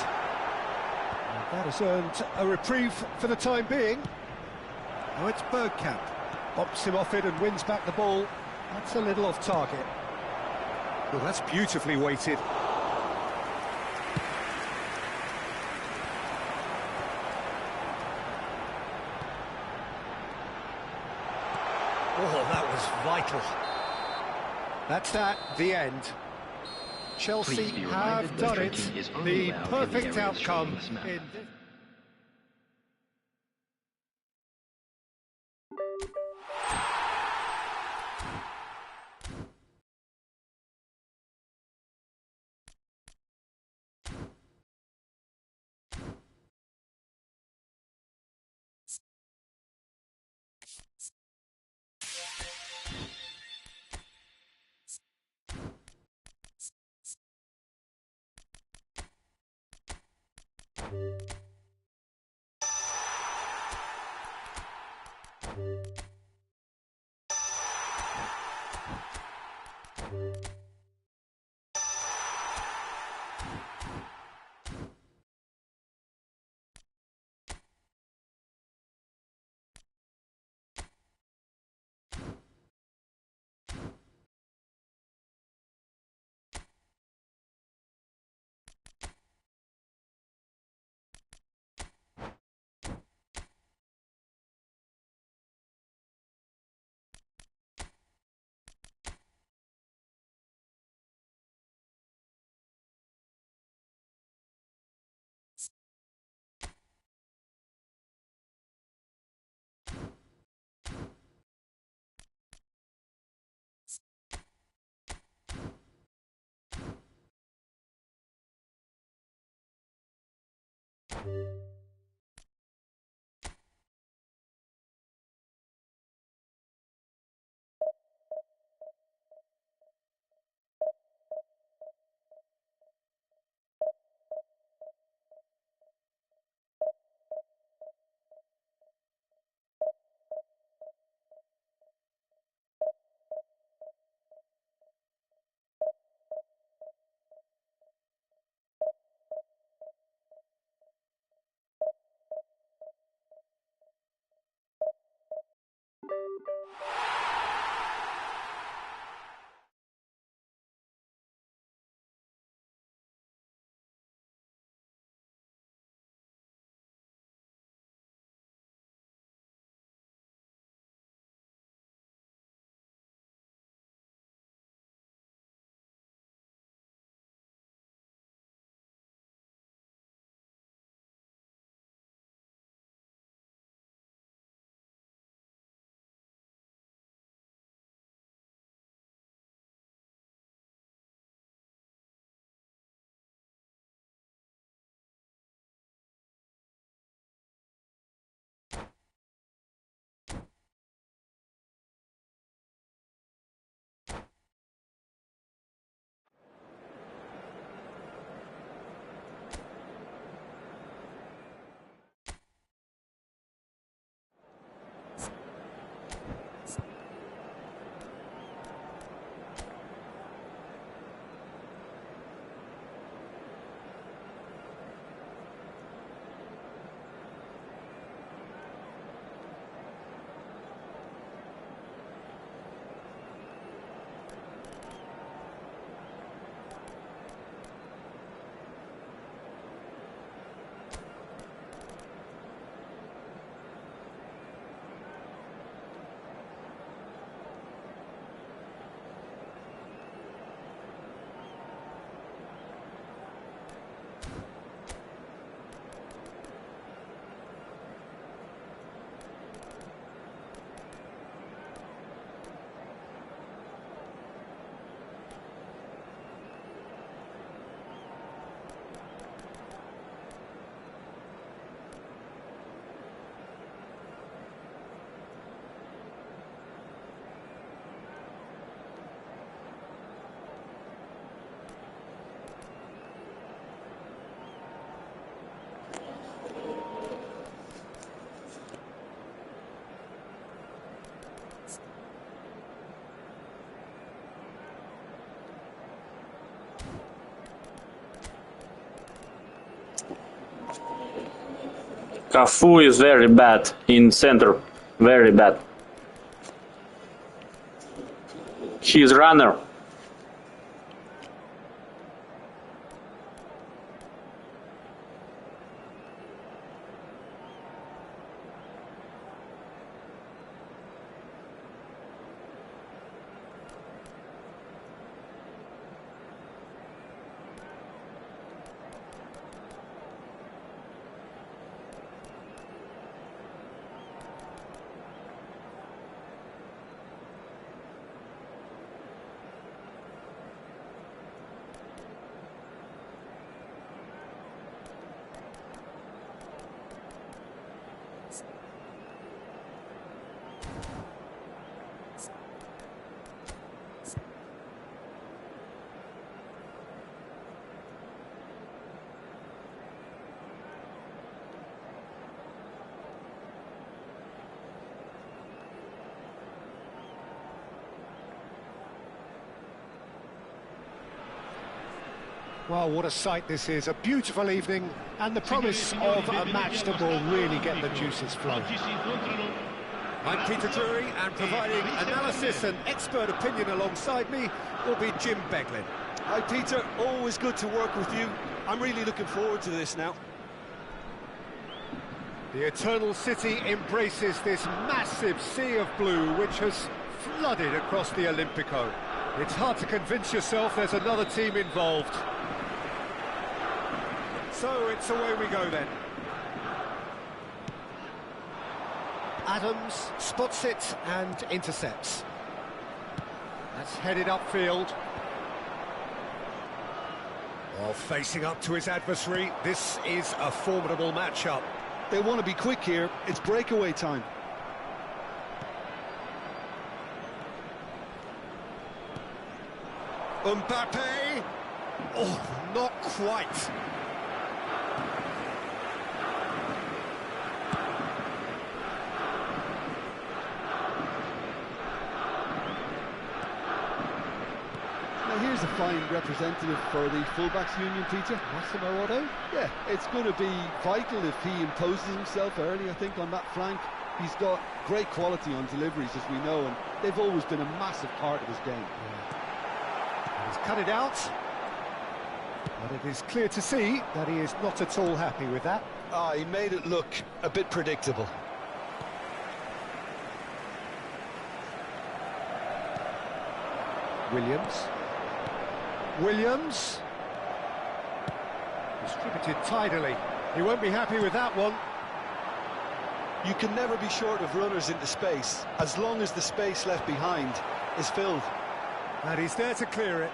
And that has earned a reprieve for the time being. Now it's Bergkamp. Bops him off it and wins back the ball. That's a little off target. Well, that's beautifully weighted. Oh, that was vital. That's the end. Chelsea have done it. The perfect outcome in this Cafu is very bad in center, very bad. He's runner. Well, what a sight this is, a beautiful evening, and the promise of a match that will really get the juices flowing. I'm Peter Drury, and providing analysis and expert opinion alongside me will be Jim Beglin. Hi Peter, always good to work with you. I'm really looking forward to this now. The Eternal City embraces this massive sea of blue which has flooded across the Olimpico. It's hard to convince yourself there's another team involved. So it's away we go then. Adams spots it and intercepts. That's headed upfield. Well, facing up to his adversary, this is a formidable matchup. They want to be quick here. It's breakaway time. Mbappe! Oh, not quite. Now here's a fine representative for the fullbacks union, Peter. Massimo Otto? Yeah, it's going to be vital if he imposes himself early, I think, on that flank. He's got great quality on deliveries, as we know, and they've always been a massive part of his game. He's cut it out. But it is clear to see that he is not at all happy with that. He made it look a bit predictable. Williams. Distributed tidily. He won't be happy with that one. You can never be short of runners into space, as long as the space left behind is filled. And he's there to clear it.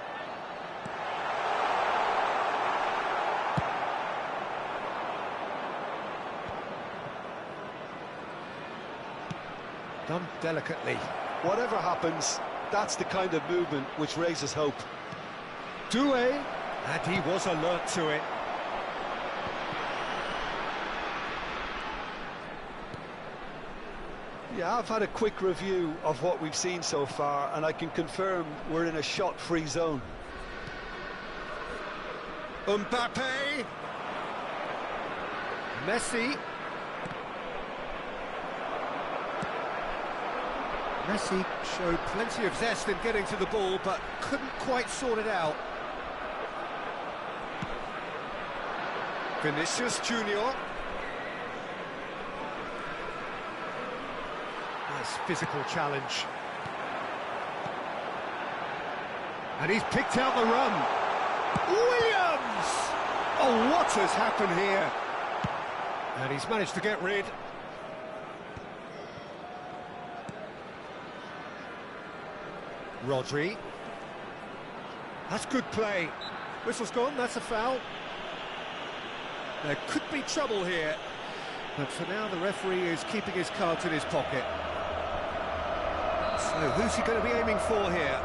Done delicately. Whatever happens, that's the kind of movement which raises hope. Doué, and he was alert to it. Yeah, I've had a quick review of what we've seen so far, and I can confirm we're in a shot-free zone. Mbappe! Messi. Messi showed plenty of zest in getting to the ball, but couldn't quite sort it out. Vinicius Junior. Nice physical challenge. And he's picked out the run. Williams! Oh, what has happened here? And he's managed to get rid. Rodri. That's good play. Whistle's gone, that's a foul. There could be trouble here. But for now, the referee is keeping his cards in his pocket. So, who's he going to be aiming for here?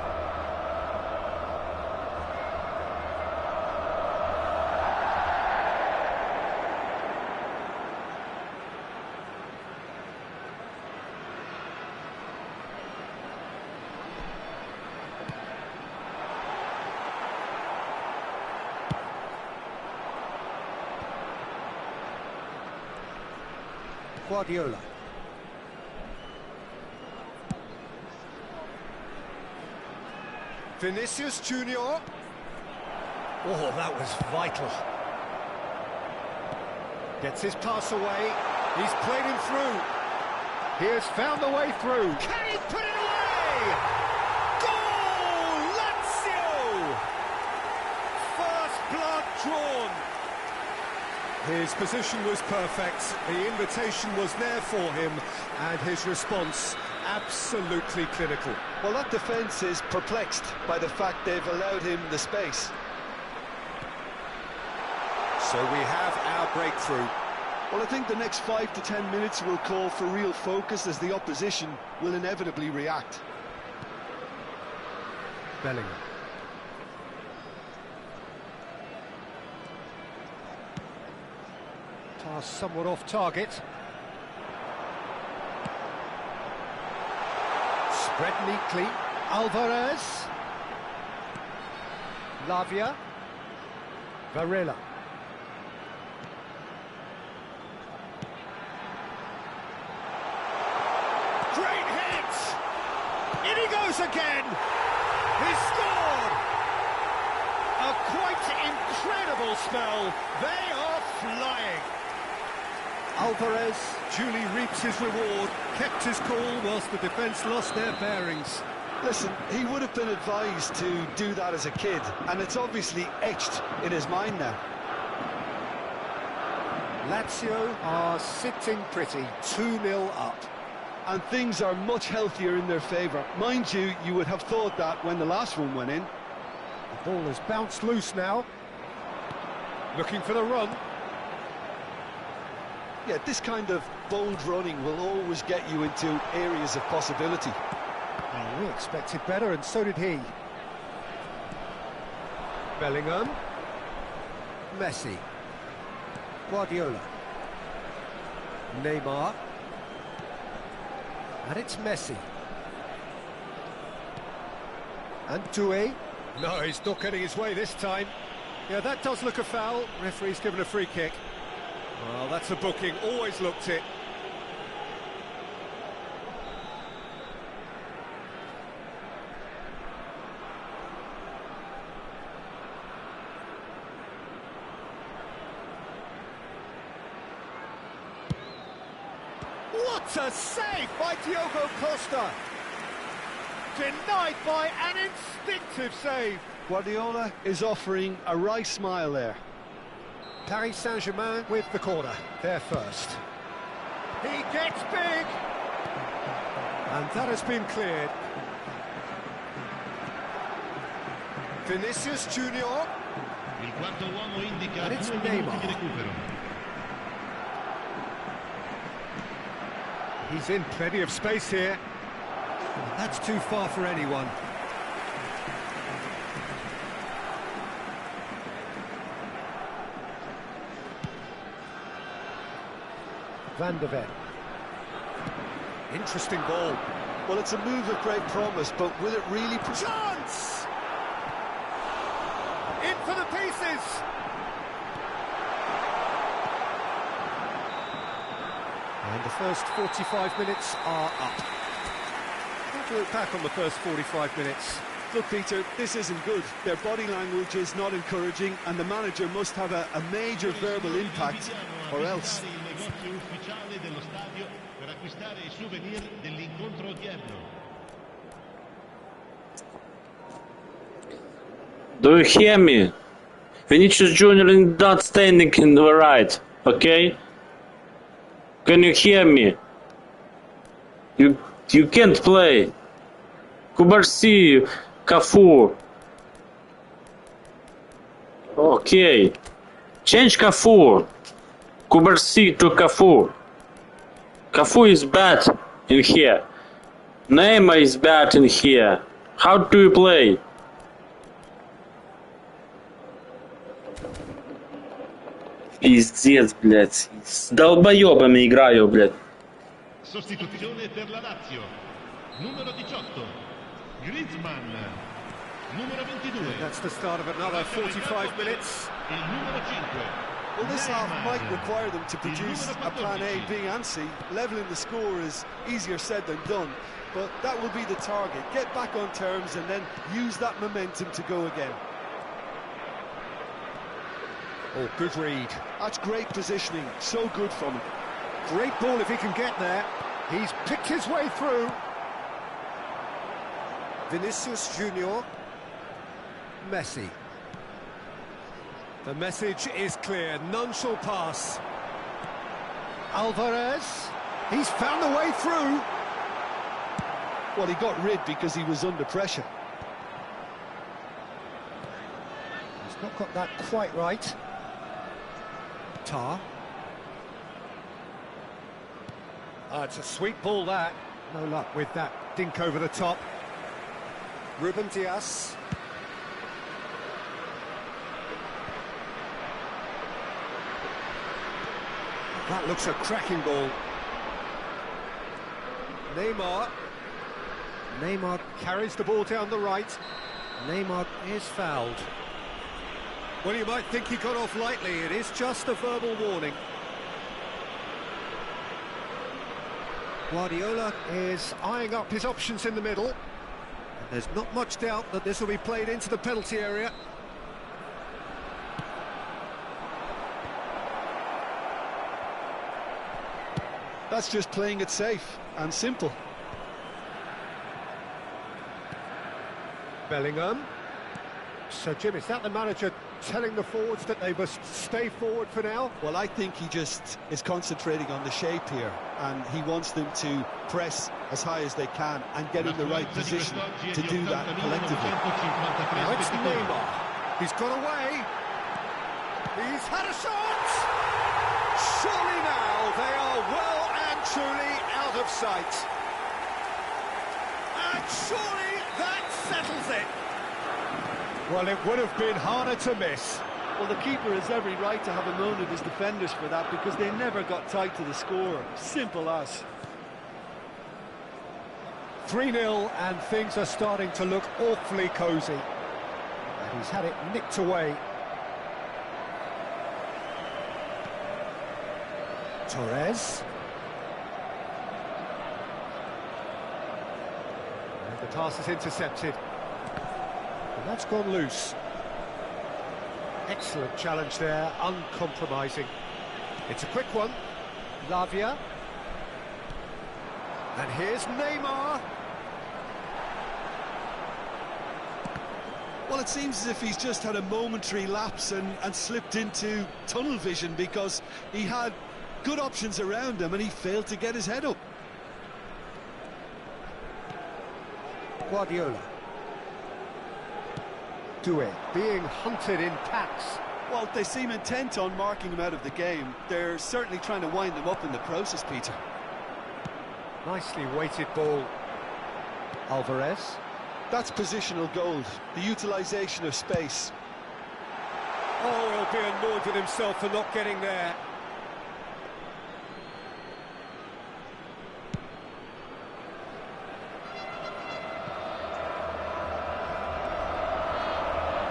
Guardiola. Vinicius Junior. Oh, that was vital. Gets his pass away. He's played him through. He has found the way through. Can he put it away? Goal! Lazio! First blood drawn. His position was perfect, the invitation was there for him, and his response absolutely clinical. Well, that defence is perplexed by the fact they've allowed him the space. So we have our breakthrough. Well, I think the next 5 to 10 minutes will call for real focus, as the opposition will inevitably react. Bellingham. Pass somewhat off target. Spread neatly. Alvarez. Lavia. Varela. Great hit! In he goes again! He's scored! A quite incredible spell. They are flying. Alvarez duly reaps his reward, kept his cool whilst the defence lost their bearings. Listen, he would have been advised to do that as a kid, and it's obviously etched in his mind now. Lazio are sitting pretty, 2-0 up. And things are much healthier in their favour. Mind you, you would have thought that when the last one went in. The ball has bounced loose now. Looking for the run. Yeah, this kind of bold running will always get you into areas of possibility. Oh, we expected better, and so did he. Bellingham. Messi. Guardiola. Neymar. And it's Messi. And Doué. No, he's not getting his way this time. Yeah, that does look a foul. Referee's given a free kick. Well, that's a booking. Always looked it. What a save by Diogo Costa! Denied by an instinctive save. Guardiola is offering a right smile there. Paris Saint-Germain with the corner. They're first. He gets big! And that has been cleared. Vinicius Junior. Il quarto uomo indica And it's 2 minuti Neymar. di recupero. He's in plenty of space here. That's too far for anyone. Van de Ven. Interesting ball. Well, it's a move of great promise, but will it really... Chance! In for the pieces! And the first 45 minutes are up. Let's look back on the first 45 minutes. Look, Peter, this isn't good. Their body language is not encouraging, and the manager must have a major verbal impact, or else. Il negozio ufficiale dello stadio per acquistare i souvenir dell'incontro odierno. Do you hear me? Vinicius Junior is not standing in the right, okay? Can you hear me? You can't play. Kubarsi, Cafu. Okay. Change Cafu. Kubarsi to Cafu. Cafu is bad in here. Neymar is bad in here. How do you play? Пиздец, блядь. С долбоебами играю, блядь. Sostituzione per la Lazio. Numero 18. Griezmann. Numero 22. That's the start of another 45 minutes. Il numero 5. Well, this half might require them to produce a plan A, B and C. Levelling the score is easier said than done, but that will be the target. Get back on terms and then use that momentum to go again. Oh, good read. That's great positioning, so good from him. Great ball if he can get there. He's picked his way through. Vinicius Junior. Messi. The message is clear. None shall pass. Alvarez. He's found the way through. Well, he got rid because he was under pressure. He's not got that quite right. Tar. It's a sweet ball, that. No luck with that dink over the top. Ruben Dias. That looks a cracking ball. Neymar. Neymar carries the ball down the right. Neymar is fouled. Well, you might think he got off lightly. It is just a verbal warning. Guardiola is eyeing up his options in the middle. And there's not much doubt that this will be played into the penalty area. That's just playing it safe and simple. Bellingham. So, Jim, is that the manager telling the forwards that they must stay forward for now? Well, I think he just is concentrating on the shape here, and he wants them to press as high as they can and get in the right position to do that collectively. Now it's Neymar. He's got away. He's had a shot! Surely now they are well and truly out of sight. And surely that settles it. Well, it would have been harder to miss. Well, the keeper has every right to have a moan at his defenders for that, because they never got tight to the score. Simple as. 3-0, and things are starting to look awfully cosy. And he's had it nicked away. Torres. And the pass is intercepted. And that's gone loose. Excellent challenge there, uncompromising. It's a quick one. Lavia. And here's Neymar. Well, it seems as if he's just had a momentary lapse and slipped into tunnel vision, because he had good options around him and he failed to get his head up. Guardiola. Doué being hunted in packs. Well, they seem intent on marking him out of the game. They're certainly trying to wind him up in the process, Peter. Nicely weighted ball. Alvarez. That's positional gold, the utilisation of space. Oh, he'll be annoyed with himself for not getting there.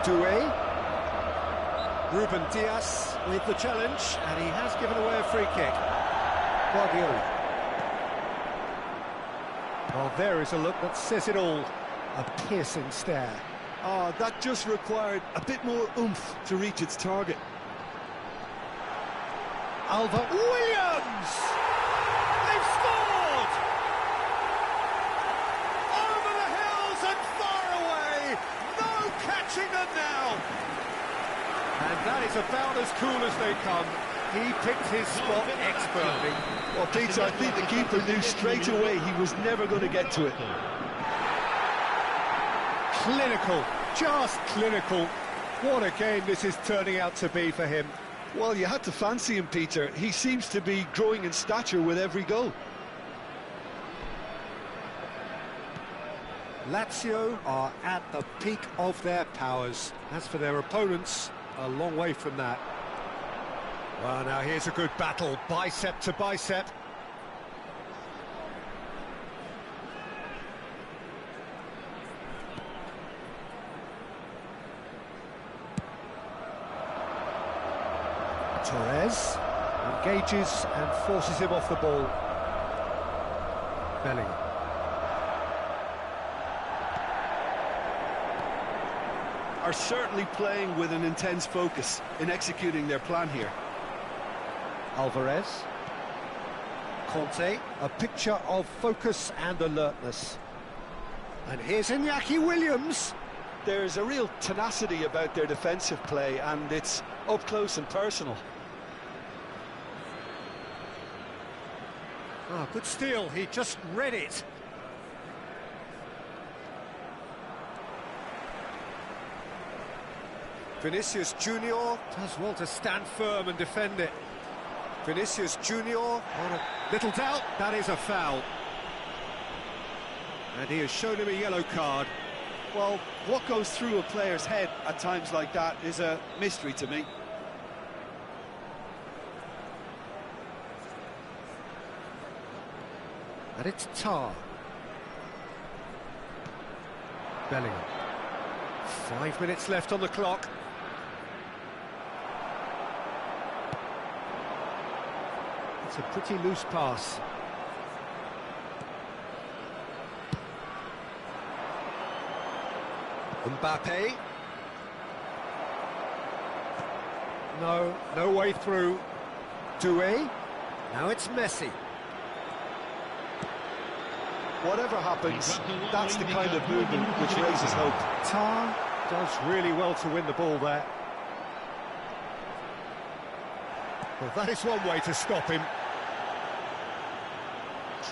Doué. Ruben Dias with the challenge, and he has given away a free kick. Guardiola. Well, there is a look that says it all. A piercing stare. Oh, that just required a bit more oomph to reach its target. Alva Williams! They've scored! Over the hills and far away! No catching them now! And that is about as cool as they come. He picked his spot expertly. Well, Peter, I think the keeper knew straight away he was never going to get to it. Clinical, just clinical. What a game this is turning out to be for him. Well, you had to fancy him, Peter. He seems to be growing in stature with every goal. Lazio are at the peak of their powers. As for their opponents, a long way from that. Well, now here's a good battle, bicep to bicep. Torres engages and forces him off the ball. Bellingham. Are certainly playing with an intense focus in executing their plan here. Alvarez. Conte, a picture of focus and alertness. And here's Iñaki Williams. There's a real tenacity about their defensive play, and it's up close and personal. Oh, good steal, he just read it. Vinicius Junior does well to stand firm and defend it. Vinicius Junior on a little doubt, that is a foul. And he has shown him a yellow card. Well, what goes through a player's head at times like that is a mystery to me. And it's Tar. Bellingham. 5 minutes left on the clock. It's a pretty loose pass. Mbappe. No way through. Doué. Now it's Messi. Whatever happens, that's the kind of movement which raises hope. Tar does really well to win the ball there. Well, that is one way to stop him.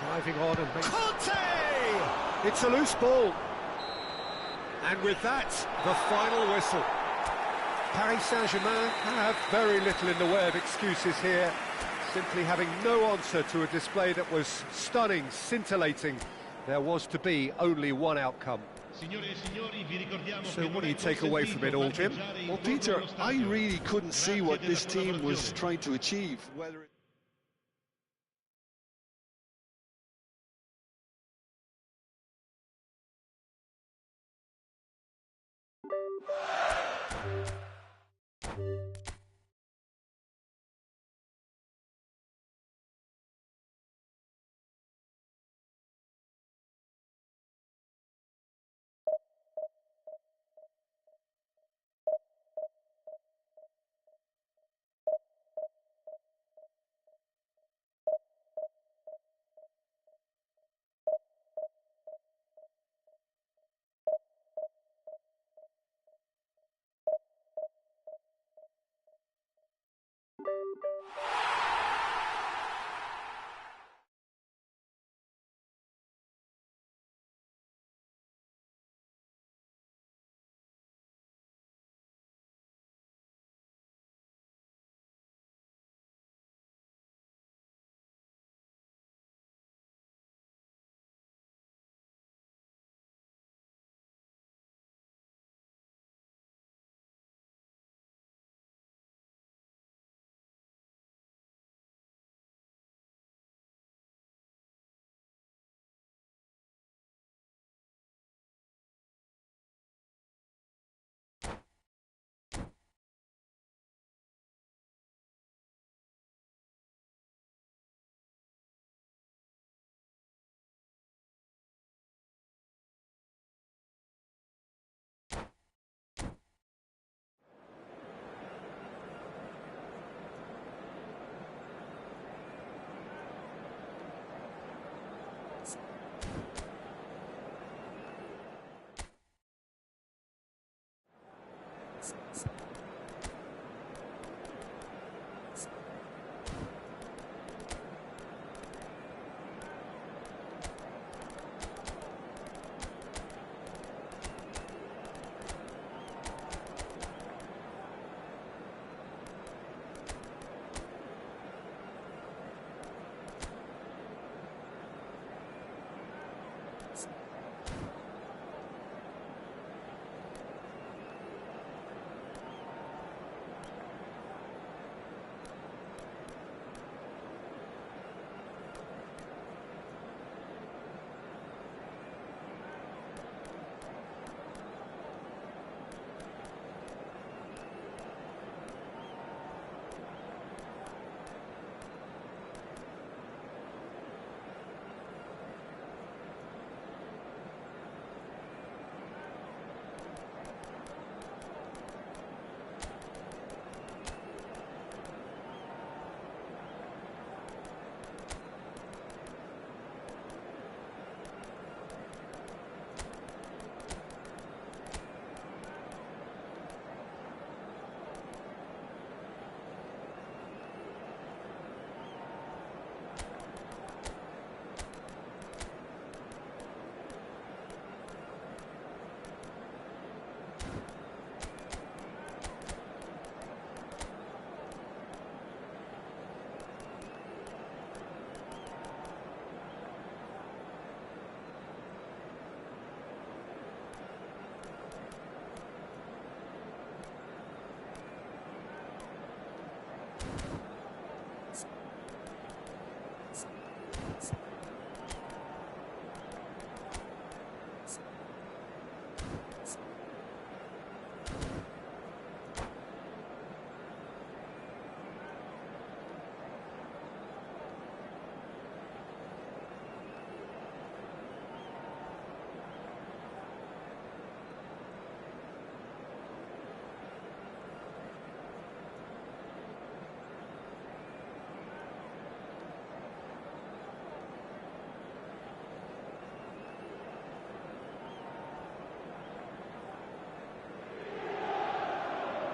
Driving on and making... Conte! It's a loose ball. And with that, the final whistle. Paris Saint-Germain have very little in the way of excuses here, simply having no answer to a display that was stunning, scintillating. There was to be only one outcome. So what do you take away from it all, Jim? Well, Peter, I really couldn't see what this team was trying to achieve. Whether